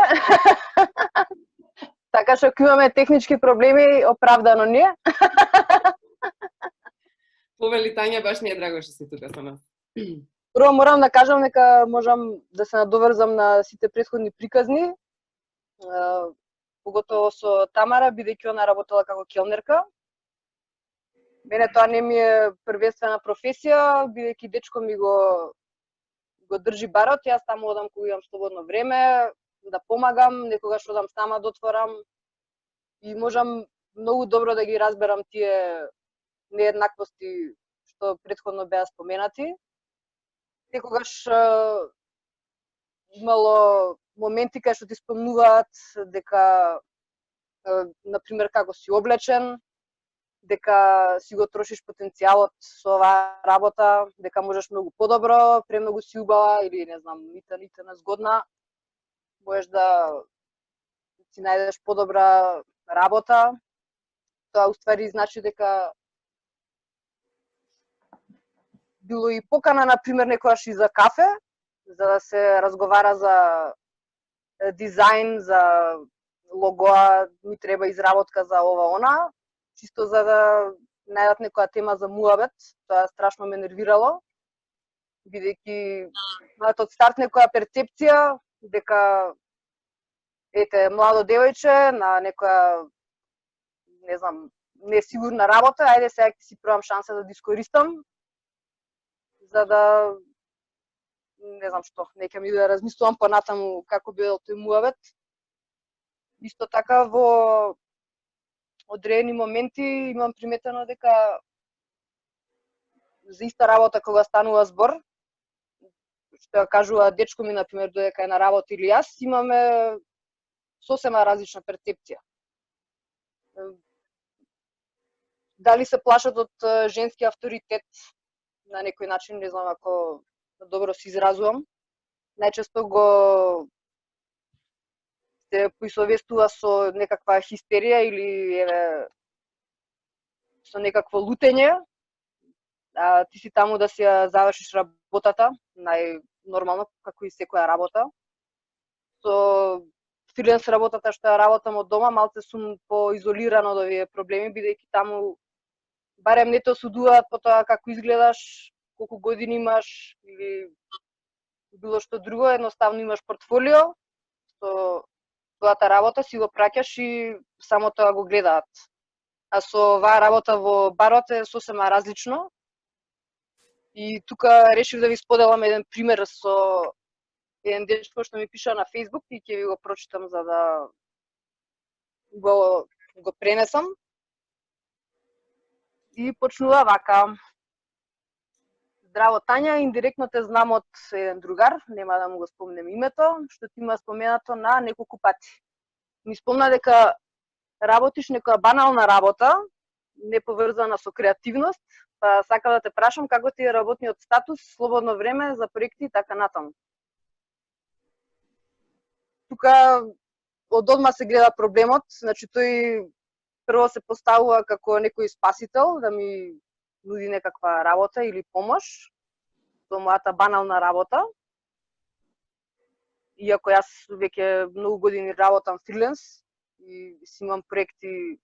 Така што имаме технички проблеми, оправдано не. Повели Тања, баш ни е драго што си тука со нас. Прво морам да кажам дека можам да се надоврзам на сите претходни приказни. Поготово со Тамара, бидејќи она работела како келнерка. Мене тоа не ми е првенствена професија, бидејќи дечко ми го држи барот, јас таму одам кога имам слободно време, да помагам, некогаш одам сама да отворам и можам многу добро да ги разберам тие нееднаквости што претходно беа споменати. Некогаш имало моменти кај што ти спомнуваат дека, например, како си облечен, дека си го трошиш потенцијалот со оваа работа, дека можеш многу подобро, премногу си убава или не знам, нито згодна, можеш да си најдеш подобра работа. Тоа уствари значи дека било и покана, например, некојаш и за кафе, за да се разговара за дизајн, за логоа, ми треба изработка за ова она, чисто за да најдат некоја тема за муабет. Тоа страшно ме нервирало, бидејќи имаат од старт некоја перцепција дека ете младо девојче на некоја не знам, несигурна работа, ајде сега ќе си пробам шанса да искористам за да не знам што, нека ми да размислувам понатаму како бил тој муабет. Исто така во одредени моменти имам приметено дека за иста работа кога станува збор, што ја кажува дечко ми, например, додека е на работа или јас, имаме сосема различна перцепција. Дали се плашат од женски авторитет на некој начин, не знам ако добро се изразувам. Најчесто го се поисовестува со некаква хистерија или еве со некакво лутење. А ти си таму да си ја завршиш работата, најнормално, како и секоја работа. Со фриленс работата што ја работам од дома, малце сум поизолирана од овие проблеми, бидејќи таму барем не те осудуваат по тоа како изгледаш, колку години имаш или било што друго, едноставно имаш портфолио со твојата работа, си го праќаш и само тоа го гледаат. А со оваа работа во барот е сосема различно. И тука решив да ви споделам еден пример со еден дечко што ми пиша на Facebook и ќе ви го прочитам за да го пренесам. И почнува вака. Здраво, Тања, индиректно те знам од еден другар, нема да му го спомнем името, што ти има споменато на неколку пати. Ми спомна дека работиш некоја банална работа, не поврзана со креативност, па сакам да те прашам како ти е работниот статус, слободно време за проекти и така натаму. Тука од одма се гледа проблемот, значи тој прво се поставува како некој спасител да ми нуди некаква работа или помош со мојата банална работа. Иако јас веќе многу години работам фриленс и си имам проекти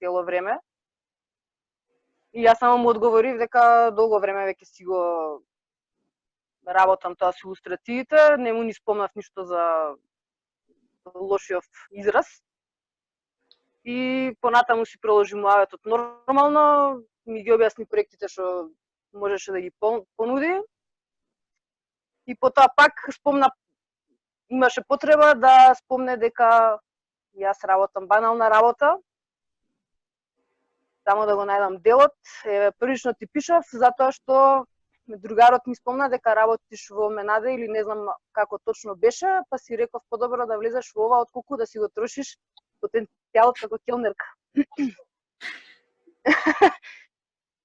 цело време. И јас само му одговорив дека долго време веќе си го работам тоа со илустрациите, не му ни спомнав ништо за лошиот израз. и понатаму си продолжи муабетот нормално, ми ги објасни проектите што можеше да ги понуди. И потоа пак спомна, имаше потреба да спомне дека јас работам банална работа. Само да го најдам делот. Првично ти пишав затоа што другарот ми спомна дека работиш во Менаде или не знам како точно беше, па си реков подобро да влезеш во ова отколку да си го трошиш потенцијалот како келнерка.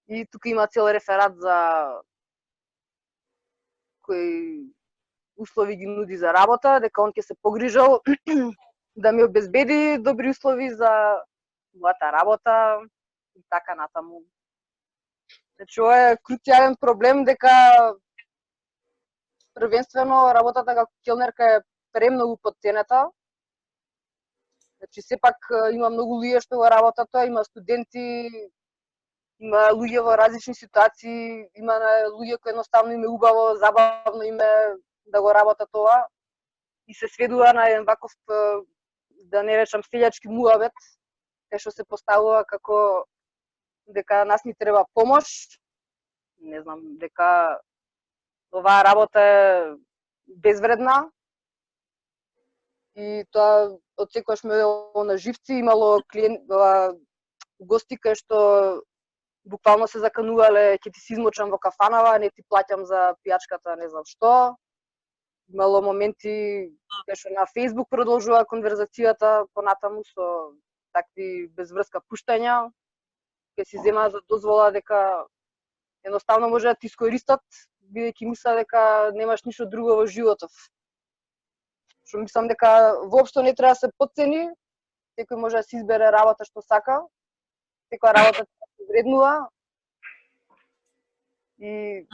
И тука има цел реферат за кои услови ги нуди за работа, дека он ќе се погрижал да ми обезбеди добри услови за мојата работа и така натаму. Значи, ова е круцијален проблем дека првенствено работата како келнерка е премногу потценета. Значи, сепак има многу луѓе што го работат тоа, има студенти, има луѓе во различни ситуации, има луѓе кои едноставно им е убаво, забавно им е да го работат тоа и се сведува на еден ваков, да не речам селјачки муабет, кај што се поставува како дека нас ни треба помош, не знам, дека оваа работа е безвредна и тоа отсекогаш ме на живци, имало гости кај што буквално се заканувале ќе ти се измочам во кафанава, не ти плаќам за пијачката, не знам што. Имало моменти кај што на Facebook продолжува конверзацијата понатаму со такви безврска пуштања, ќе си зема за дозвола дека едноставно може да ти искористат, бидејќи мисля дека немаш ништо друго во животов. Што мислам дека воопшто не треба да се потцени, секој може да си избере работа што сака, секоја работа се вреднува и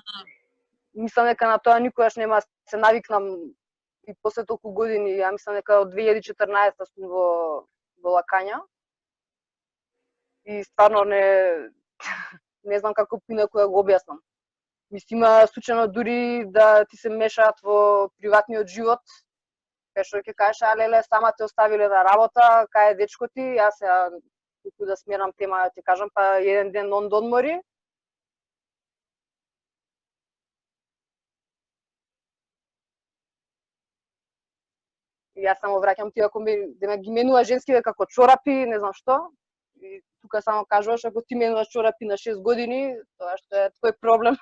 мислам дека на тоа никогаш нема да се навикнам и после толку години. Ја мислам дека од 2014 сум во Лакања и стварно не знам како инаку да го објаснам. Мислам, има случајно дури да ти се мешаат во приватниот живот, кај што ќе кажеш, леле, сама те оставиле на работа, кај е дечко ти, јас сега да смерам тема, ќе кажам, па еден ден он одмори. И јас само враќам ти ако ги менува женскиве како чорапи, не знам што. И тука само кажуваш, ако ти менуваш чорапи на 6 години, тоа што е твој проблем.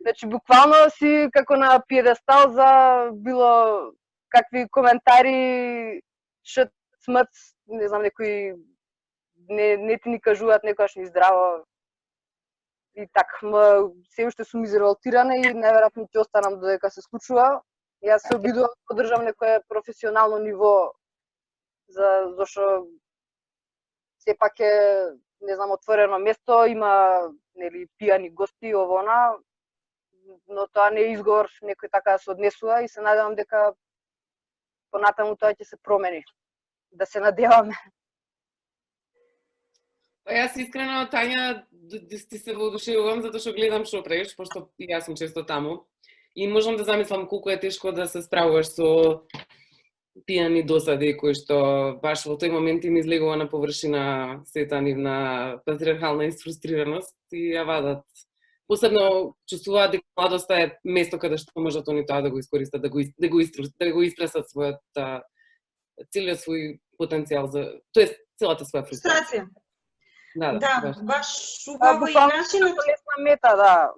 Значи, буквално си како на пиедестал за било какви коментари, шт, смт, не знам, некои не ти ни кажуваат некојаш ни здраво. И така, се уште сум изреволтирана и најверојатно ќе останам додека се случува. Јас се обидувам да поддржам некое професионално ниво, зашто сепак е, не знам, отворено место, има нели пијани гости, овона, но тоа не е изговор некој така да се однесува и се надевам дека понатаму тоа ќе се промени. Да се надеваме. Па јас искрено, Тања, ти се воодушевувам затоа што гледам шо правиш, пошто и јас сум често таму. И можам да замислам колку е тешко да се справуваш со пијани досади кои што баш во тој момент им излегува на површина сета нивна патриархална изфрустрираност и ја вадат. Посебно чувствуваат дека младоста е место каде што можат они тоа да го искористат, да го испресат целиот свој потенцијал за, тоест целата своја фрустрација. Да, баш убаво и начинот лесна мета, да.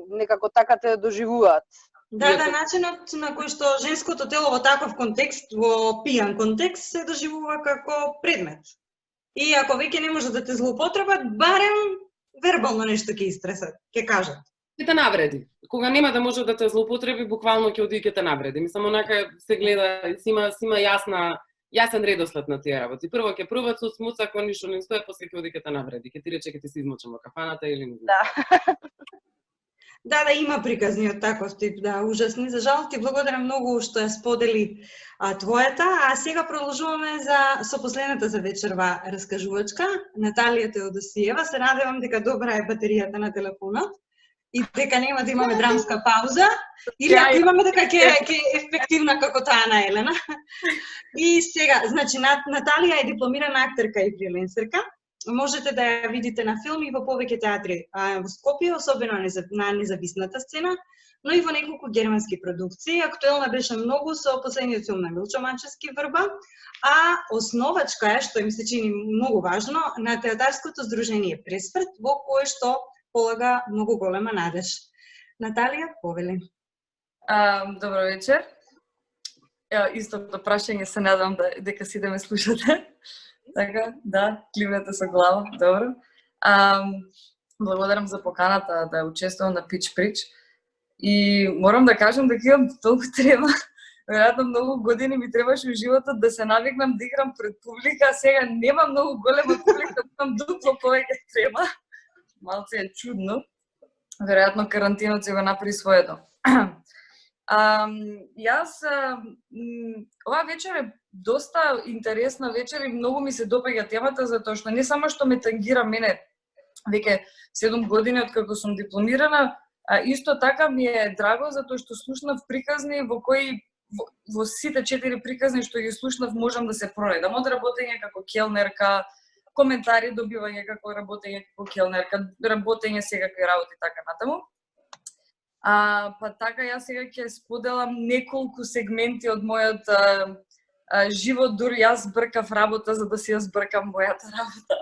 Некако така те доживуваат. Да, начинот на кој што женското тело во таков контекст, во пијан контекст, се доживува како предмет. И ако веќе не може да те злоупотребат, барем вербално нешто ќе истресат, ќе кажат. Ќе те навреди. Кога нема да може да те злоупотреби, буквално ќе оди и ќе те навреди. Мислам, онака се гледа, си има јасен редослед на тие работи. Прво ќе пробат со смуца, ако ништо не стои, после ќе оди ќе те навреди. Ќе ти рече ќе ти се измочам во кафаната или не. Да. Да, има приказни од таков тип, да, ужасни. За жал ти благодарам многу што ја сподели твојата, а сега продолжуваме со последната за вечерва раскажувачка, Наталија Теодосиева. Се надевам дека добра е батеријата на телефонот. и дека нема да имаме драмска пауза, или ако имаме дека ќе ефективна како таа на Елена. И сега, значи Наталија е дипломирана актерка и фриленсерка. Можете да ја видите на филми во повеќе театри во Скопје, особено на независната сцена, но и во неколку германски продукции. Актуелна беше многу со последниот филм на Милчо Манчевски Врба, а основачка е, што им се чини многу важно, на театарското здружение Пресврт, во кое што полага многу голема надеж. Наталија, повели. Добро вечер. Истото прашање, се надам дека сите ме слушате. Така, да, кливнете со глава, добро. Благодарам за поканата да учествувам на Pitch Preach. И морам да кажам дека имам толку трема. Веројатно многу години ми требаше во животот да се навикнам да играм пред публика, а сега нема многу голема публика, имам дупло повеќе трема. Малце е чудно. Веројатно карантинот се го направи своето. Јас оваа вечер е доста интересна вечер и многу ми се допаѓа темата, затоа што не само што ме тангира мене веќе 7 години од како сум дипломирана, а исто така ми е драго затоа што слушнав приказни во кои во сите 4 приказни што ги слушнав можам да се пронајдам, од работење како келнерка, коментари добивање како работење како келнерка, работење секакви работи така натаму. Па така јас сега ќе споделам неколку сегменти од мојот живот, дури јас збркав работа за да си ја збркам мојата работа.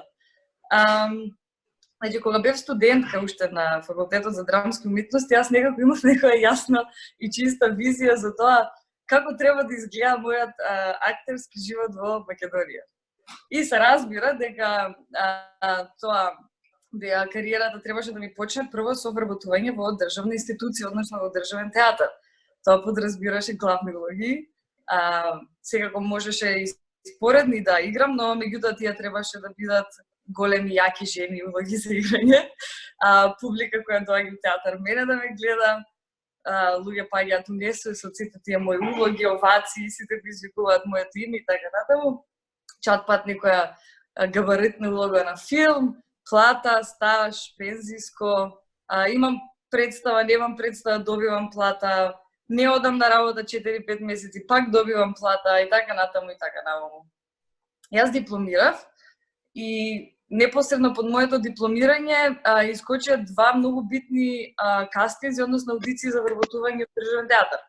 Значи, кога бев студентка уште на факултетот за драмски уметности, јас некако имав некоја јасна и чиста визија за тоа како треба да изгледа мојот актерски живот во Македонија. И се разбира дека дека кариерата требаше да ми почне прво со вработување во државна институција, односно во државен театар. Тоа подразбираше главни улоги. Секако можеше и споредни да играм, но меѓутоа тие требаше да бидат големи, јаки жени улоги за играње. Публика која доаѓа во театар мене да ме гледа, луѓе паѓаат унесу со сите тие мои улоги, овации, сите го извикуваат моето име и така натаму. Чат пат некоја габаритна улога на филм, плата, стаж, пензиско, имам представа, немам представа, добивам плата, не одам на работа 4-5 месеци, пак добивам плата и така натаму и така наваму. Јас дипломирав и непосредно под моето дипломирање искочија 2 многу битни кастинзи, односно аудиции за вработување во државен театар.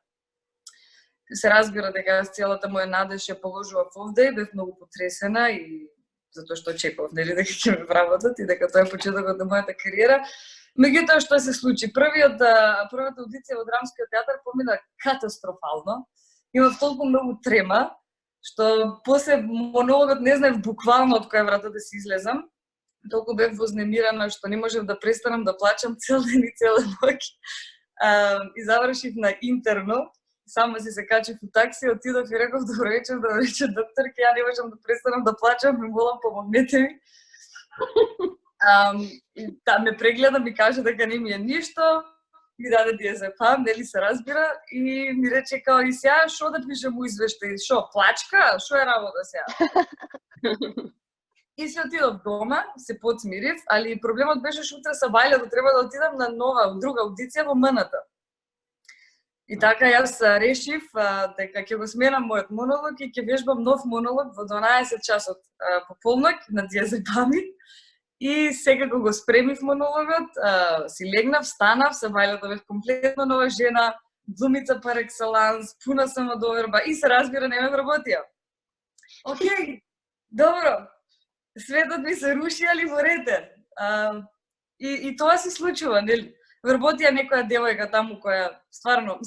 Се разбира дека целата моја надеж ја положував овде и бев многу потресена и затоа што очекував дека ќе ме вработат и дека тоа е почетокот на мојата кариера. Меѓутоа што се случи? Првата аудиција во драмскиот театар помина катастрофално. Имав толку многу трема што после монологот не знаев буквално од која врата да се излезам. Толку бев вознемирана што не можев да престанам да плачам цел ден и цела ноќ. И завршив на интерно. Сама си се качив у такси, отидов и реков добро вечер, докторке, ја не можам да престанам да плачам, ме молам, помогнете ми. Ме прегледа, ми каже дека не ми е ништо, ми даде диазепам, нели се разбира, и ми рече као и сега, шо да пишем у извештај, шо, плачка, шо е работа сега? И се отидов дома, се подсмирив, али проблемот беше што утре сабајле да треба да отидам на друга аудиција во МНТ. И така јас решив дека ќе го сменам мојот монолог и ќе вежбам нов монолог во 12 часот по полнок на диазепами. И секако го спремив монологот, си легнав, станав, сабајлето бев комплетно нова жена, глумица пар екселанс, пуна самодоверба и се разбира не ме вработија. Океј, добро, светот ми се руши, али ворете. И тоа се случува, нели? Вработија некоја девојка таму која стварно,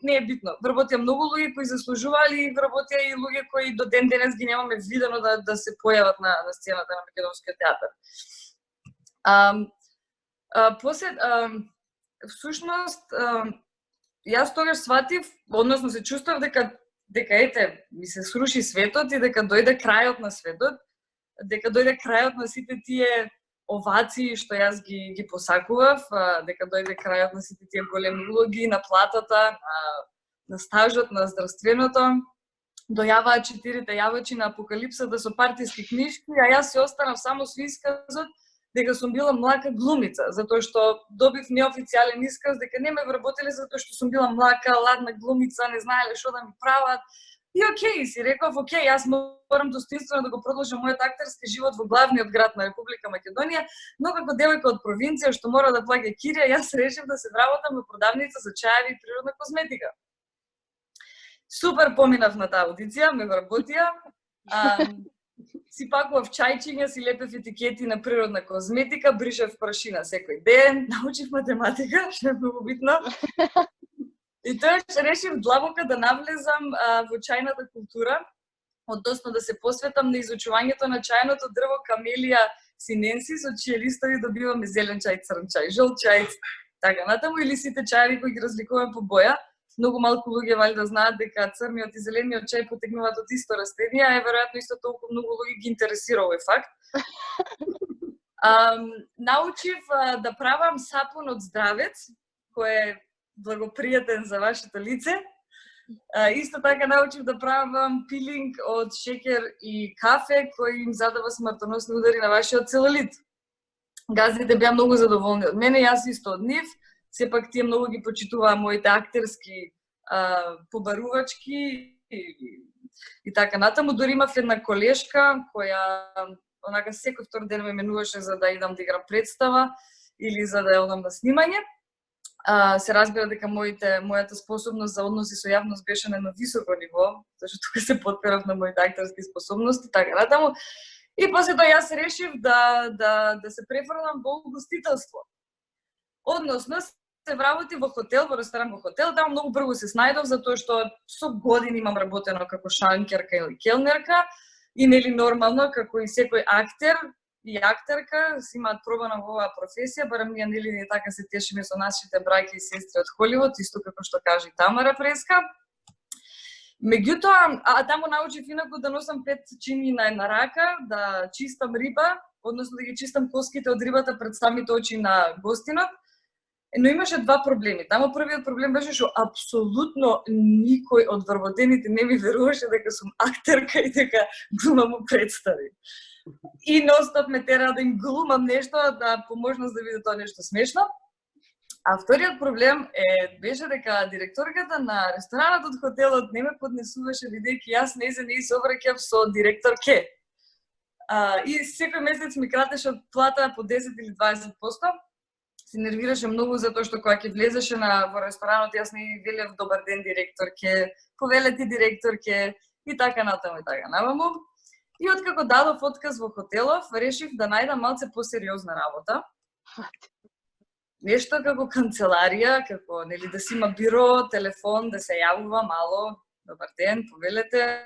не е битно, вработија многу луѓе кои заслужувале и вработија и луѓе кои до ден денес ги немаме видено да се појават на сцената на македонскиот театар. После, всушност, јас тогаш сватив, односно се чувствав дека ете, ми се сруши светот и дека дојде крајот на светот, дека дојде крајот на сите тие овации што јас ги посакував, дека дојде крајот на сите тие големи улоги, на платата, на стажот, на здравственото. Дојаваа 4 јавачи на апокалипсата со партиски книжки, а јас се останав само со исказот дека сум била млака глумица, затоа што добив неофицијален исказ дека не ме вработиле затоа што сум била млака, ладна глумица, не знаеле што да ми прават. И окей, си реков, окей, јас морам достоинствено да го продолжам мојот актерски живот во главниот град на Република Македонија, но како девојка од провинција што мора да плаќа кирија, јас решив да се вработам во продавница за чаеви и природна козметика. Супер поминав на таа аудиција, ме вработија. Си пакував чајчиња, си лепев етикети на природна козметика, бришев прашина секој ден, научив математика, што е многу битно. И тоа што решив длабоко да навлезам во чајната култура, односно да се посветам на изучувањето на чајното дрво Камелија синенсис, од чие листови добиваме зелен чај, црн чај, жолт чај, така натаму, или сите чајеви кои ги разликуваме по боја. Многу малку луѓе валјда знаат дека црниот и зелениот чај потекнуваат од исто растение, а веројатно исто толку многу луѓе ги интересира овој факт. Научив да правам сапун од здравец, кој е благопријатен за вашето лице. Исто така научив да правам пилинг од шеќер и кафе, кој им задава смртоносни удари на вашиот целулит. Газдите беа многу задоволни од мене, јас исто од нив. Сепак тие многу ги почитуваа моите актерски побарувачки и така натаму. Дори имав една колешка која онака секој втор ден ме менуваше за да идам да играм представа или за да одам на снимање. Се разбира дека мојата способност за односи со јавност беше на едно високо ниво, зашто тука се потперав на моите актерски способности, така натаму. И после тоа јас решив да се префрлам во угостителство. Односно, се вработив во хотел, во ресторан во хотел, таму многу брзо се снајдов, затоа што со години имам работено како шанкерка или келнерка, и нели нормално, како и секој актер и актерка, си имаат пробана во оваа професија, барем ние нели така се тешиме со нашите браќи и сестри од Холивуд, исто како што кажи Тамара Преска. Меѓутоа, таму научив инаку да носам 5 чинии на една рака, да чистам риба, односно да ги чистам коските од рибата пред самите очи на гостинот. Но имаше два проблеми. Таму првиот проблем беше што апсолутно никој од вработените не ми веруваше дека сум актерка и дека глумам у представи. И ностоп ме тера да им глумам нешто, да по можност да биде тоа нешто смешно. А вториот проблем беше дека директорката на ресторанот од хотелот не ме поднесуваше, бидејќи јас не се обраќав со директор Ке. И секој месец ми кратеше од плата по 10 или 20%. Се нервираше многу затоа што кога ќе влезеше во ресторанот, јас не велев добар ден директорке, повелете директорке и така натаму и така намаму. И откако дадов отказ во хотелов, решив да најдам малце посериозна работа. Нешто како канцеларија, како нели да си има биро, телефон, да се јавува мало, добар ден, повелете,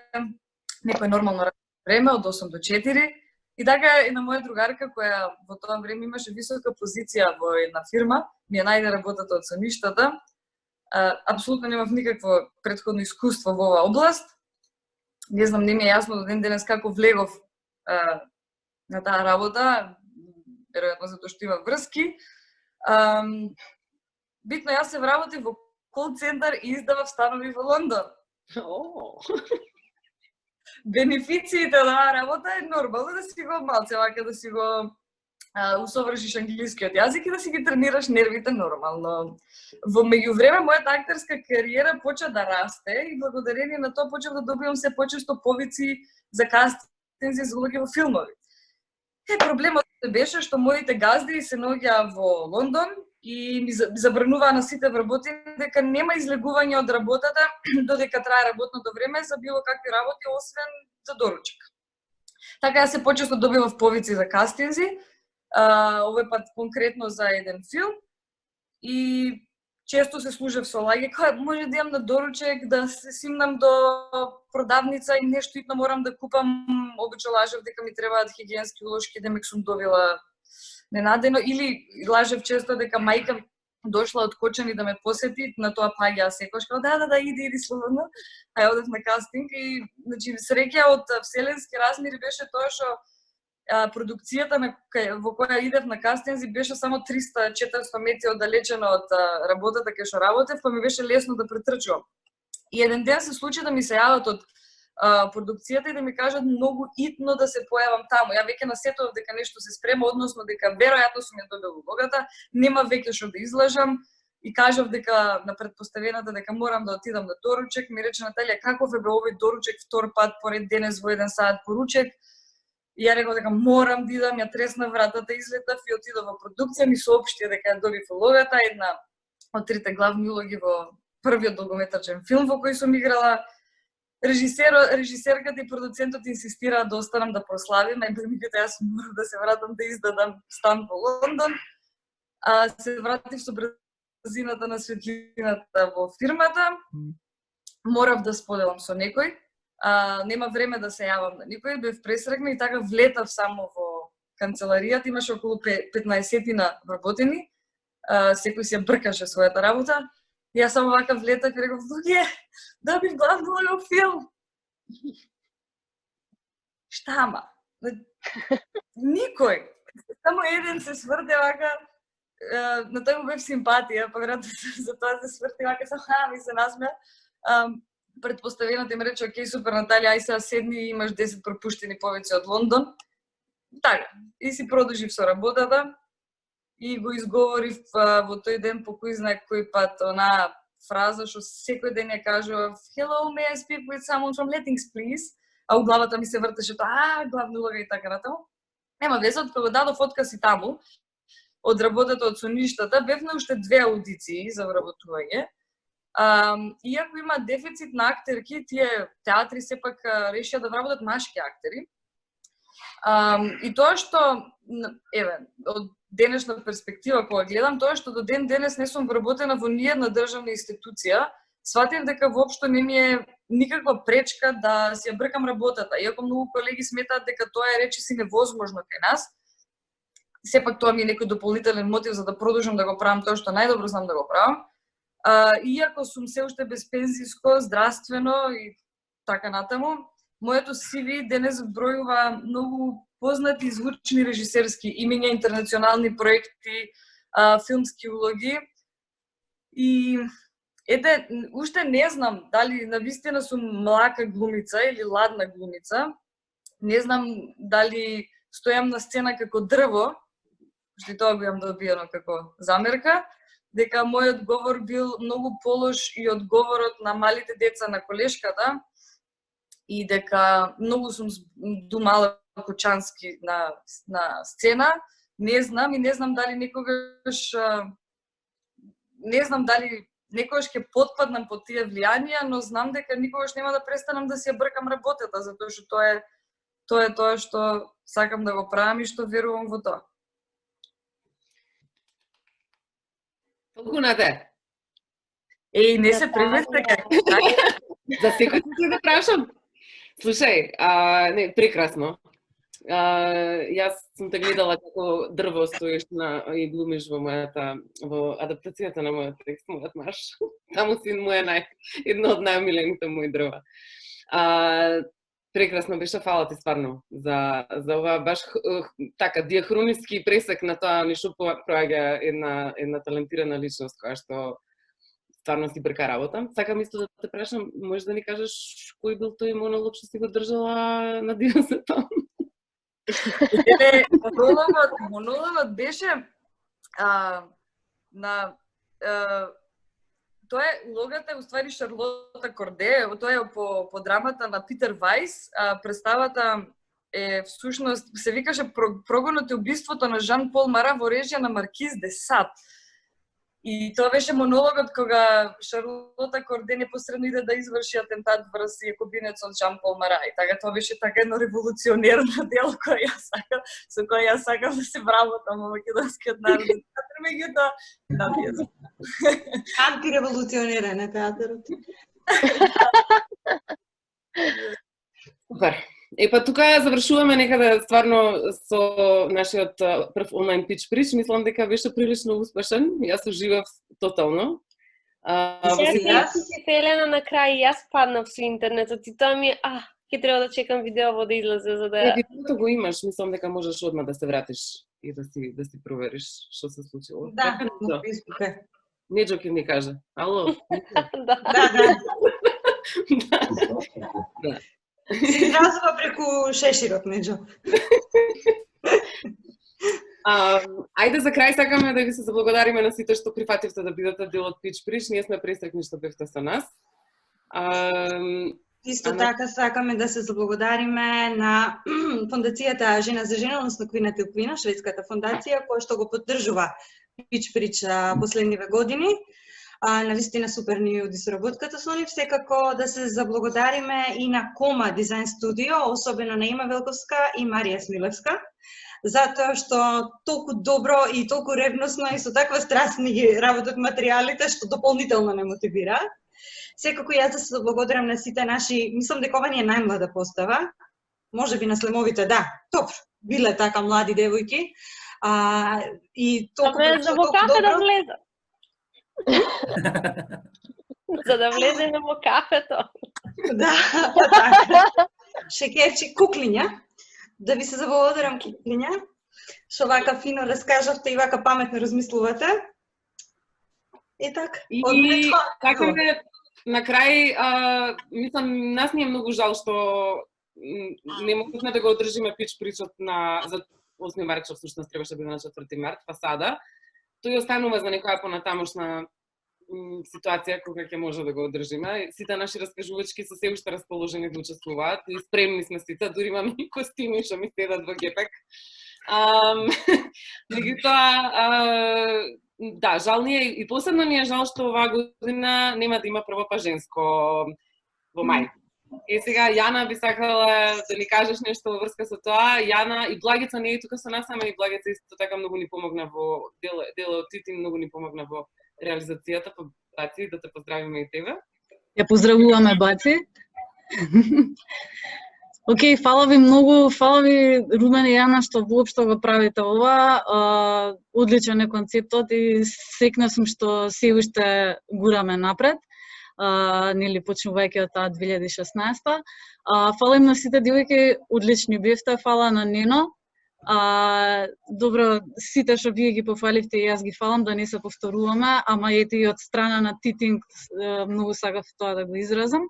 некој нормално време од 8 до 4. И така една моја другарка која во тоа време имаше висока позиција во една фирма, ми ја најде работата од самиштата. Апсолутно немав никакво претходно искуство во оваа област. Не знам, не ми е јасно до ден денес како влегов на таа работа, веројатно затоа што има врски. Битно, јас се вработив во кол центар и издавав станови во Лондон. Бенефициите од оваа работа е нормално да си го малце вака да си го усовршиш англискиот јазик и да си ги тренираш нервите нормално. Во меѓувреме мојата актерска кариера почна да расте и благодарение на тоа почнав да добивам се почесто повици за кастинзи за улоги во филмови. Проблемот беше што моите газди се наоѓаа во Лондон и ми забрануваа на сите вработени дека нема излегување од работата додека трае работното време за било какви работи, освен за доручок. Така ја се почесто добивав повици за кастинзи, овој пат конкретно за еден филм, и често се служев со лаѓе, која може да имам на доручек, да се симнам до продавница и нешто итно морам да купам, обично лажев дека ми требаат хигиенски улошки, демек сум добила ненадено, или лажев често дека мајка дошла од Кочани да ме посети, на тоа паѓа секојаш, да, иди слободно, а ја одев на кастинг и, значи, среќа од вселенски размери беше тоа што продукцијата во која идев на кастинзи беше само 300-400 метри оддалечена од работата кај што работев, па ми беше лесно да претрчувам. И еден ден се случи да ми се јават од продукцијата и да ми кажат многу итно да се појавам таму. Ја веќе насетував дека нешто се спрема, односно дека веројатно сум ја добила улогата, нема веќе што да излажам и кажав дека на претпоставената дека морам да отидам на доручек, ми рече Наталија каков е бе овој доручек втор пат поред денес во 1 сат поручек. И ја реков дека морам да идам, ја тресна вратата, излетав и отидов во продукција, ми соопшти дека ја добив улогата, една од 3 главни улоги во првиот долгометражен филм во кој сум играла. Режисерката и продуцентот инсистираа да останам да прославим, и ми кажа јас морам да се вратам да издадам стан во Лондон. Се вратив со брзината на светлината во фирмата. Морав да споделам со некој. Нема време да се јавам на никој, бев пресрекна и така влетав само во канцеларијата, имаше околу 15 вработени, секој си ја бркаше својата работа. И јас само вака влетав и реков, луѓе, добив главна улога во филм. Штама? Никој. Само еден се сврде вака, на тој му бев симпатија, па веројатно за тоа се сврти вака, само ми се насмеа. Предпоставената им рече, окей, супер, Наталија, ај сега седни, имаш 10 пропуштени повеќе од Лондон. Така, и си продолжив со работата и го изговорив во тој ден по кој знае кој пат онаа фраза што секој ден ја кажував Hello, may I speak with someone from Lettings, please? А у главата ми се вртеше тоа, главна улога и така натаму. Нема веза, од кога дадов отказ и таму, од работата од соништата, бев на уште 2 аудиции за вработување. Иако има дефицит на актерки, тие театри сепак решија да вработат машки актери. И тоа што, еве, од денешна перспектива кога гледам, тоа што до ден денес не сум вработена во ниедна државна институција, сватив дека воопшто не ми е никаква пречка да си ја бркам работата. Иако многу колеги сметаат дека тоа е речиси невозможно кај нас, сепак тоа ми е некој дополнителен мотив за да продолжам да го правам тоа што најдобро знам да го правам. Иако сум се уште без пензиско, здравствено и така натаму, моето CV денес бројува многу познати и звучни режисерски имиња, интернационални проекти, филмски улоги. И ете, уште не знам дали навистина сум млака глумица или ладна глумица. Не знам дали стојам на сцена како дрво, што и тоа го имам добиено како замерка, дека мојот говор бил многу полош и од говорот на малите деца на колешката и дека многу сум думала кучански на сцена. Не знам и не знам дали некогаш некогаш ќе потпаднам под тие влијанија, но знам дека никогаш нема да престанам да си ја бркам работата, затоа што тоа е тоа што сакам да го правам и што верувам во тоа. Толкунате. Еј, не се примете како. За секој ќе да прашам. Слушај, не, прекрасно. Јас сум те гледала како дрво стоиш и глумиш во адаптацијата на мојот текст, мојот марш. Таму си едно од најомилените мои дрва. Прекрасно беше, фала ти стварно за ова баш така диахрониски пресек на тоа ни што проаѓа една талентирана личност која што стварно си брка работа. Сакам исто да те прашам, можеш да ни кажеш кој бил тој монолог што си го држала на Диносето? Монологот беше тоа е логата, уствари Шарлота Корде, тоа е по драмата на Питер Вајс. Представата е всушност се викаше Прогонот и убиството на Жан Пол Мара во режија на Маркиз де Сад. И тоа беше монологот кога Шарлота Корде непосредно иде да изврши атентат врз јакобинецот Жан Пол Мара. И така тоа беше така едно револуционерно дело со кој јас сакам да се вработам во македонскиот народ. Меѓутоа, антиреволуционерен е театарот. Супер. Па тука ја завршуваме некаде стварно со нашиот прв онлайн пич прич. Мислам дека беше прилично успешен. Јас уживав тотално. Сега си Елена на крај јас паднав со интернетот и тоа ми ќе треба да чекам видеово да излезе за да. Видеото го имаш, мислам дека можеш одма да се вратиш и да си провериш што се случило. Да, на Facebook е. Неџо ќе ни каже. Ало. Да. Да. преку шеширот меѓу. Ајде за крај сакаме да ви се заблагодариме на сите што прифативте да бидете дел од Pitch Prič. Ние сме пресреќни што бевте со нас. Исто така сакаме да се заблагодариме на фондацијата Жена за жена, односно Квина тил Квина, шведската фондација која што го поддржува Pitch Prič последниве години. Навистина супер ни оди соработката со нив. Секако да се заблагодариме и на Кома Дизајн студио, особено на Има Велковска и Марија Смилевска, затоа што толку добро и толку ревносно и со таква страст ни ги работат материјалите што дополнително не мотивира. Секако јас да се благодарам на сите наши, мислам дека ова ни е најмлада постава. Можеби на Слемовите, да, добро, биле така млади девојки. И толку добро. Да влезе. За да влеземе во кафето. Да, така. Шекерчи, куклиња. Да ви се заблагодарам, куклиња, што вака фино раскажавте и вака паметно размислувате. И така. И сакаме на крај, мислам, нас ни е многу жал што не можевме да го одржиме Pitch Pričот за 8 март, што всушност требаше да биде на 4 март, фасада. Тој останува за некоја понатамошна ситуација кога ќе може да го одржиме. Сите наши раскажувачки се се уште расположени да учествуваат и спремни сме сите, дури имаме и костими што ми седат во гепек. Меѓутоа, да, жал ни е и посебно ни е жал што оваа година нема да има прво па женско во мај. И сега Јана би сакала да ни кажеш нешто во врска со тоа. Јана и Благица не е тука со нас, ама и Благица исто така многу ни помогна во дел од Титин, многу ни помогна во реализацијата, па Баци, да те поздравиме и тебе. Ја поздравуваме, Баци. Океј, фала ви многу, фала ви Румен и Јана што воопшто го правите ова. Одличен е концептот и секна сум што се уште гураме напред. Нели почнувајќи од таа 2016. Фала им на сите девојки, одлични бевте, фала на Нено. Добро, сите што вие ги пофаливте и јас ги фалам, да не се повторуваме, ама ете и од страна на Титинг многу сакав тоа да го изразам.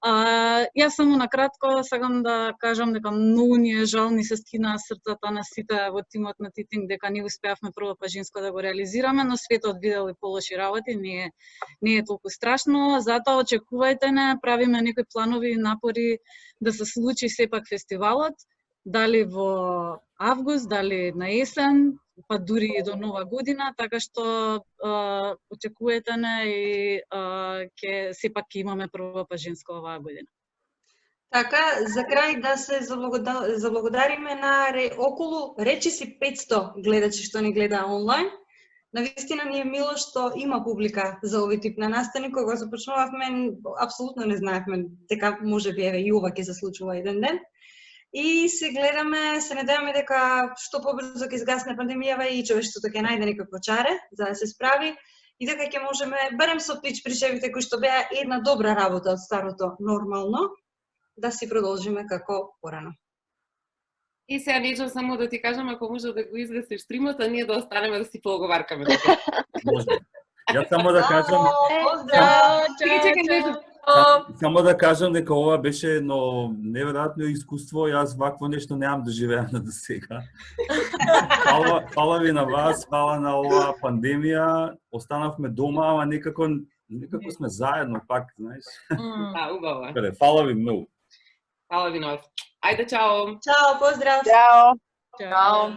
Јас само накратко сакам да кажам дека многу ни е жал, ни се скина срцата на сите во тимот на Титинг дека не успеавме прво па женско да го реализираме, но светот видел и полоши работи, не е толку страшно, затоа очекувајте не, правиме некои планови и напори да се случи сепак фестивалот, дали во август, дали на есен, па дури и до нова година, така што очекувате не и ќе сепак имаме прво па женско оваа година. Така, за крај да се заблагодариме на околу речиси 500 гледачи што ни гледа онлайн. Навистина ни е мило што има публика за овој тип на настани. Кога започнувавме, апсолутно не знаевме дека можеби и ова ќе се случува еден ден. И се гледаме, се надеваме дека што побрзо ќе изгасне пандемијава и човештвото ќе најде некакво чаре за да се справи и дека ќе можеме, барем со Pitch Pričевите кои што беа една добра работа од старото нормално, да си продолжиме како порано. И сега нечем само да ти кажам, ако може да го изгасиш стримот, а ние да останеме да си поговаркаме. Може. Јас само да кажам... Поздрав! Само да кажам дека ова беше едно неверојатно искуство, јас вакво нешто немам да живеам до сега. Фала ви на вас, фала на оваа пандемија, останавме дома, ама некако сме заедно пак, знаеш. Да, убаво. Фала ви многу. Фала ви на вас. Ајде, чао! Чао, поздрав! Чао! Чао!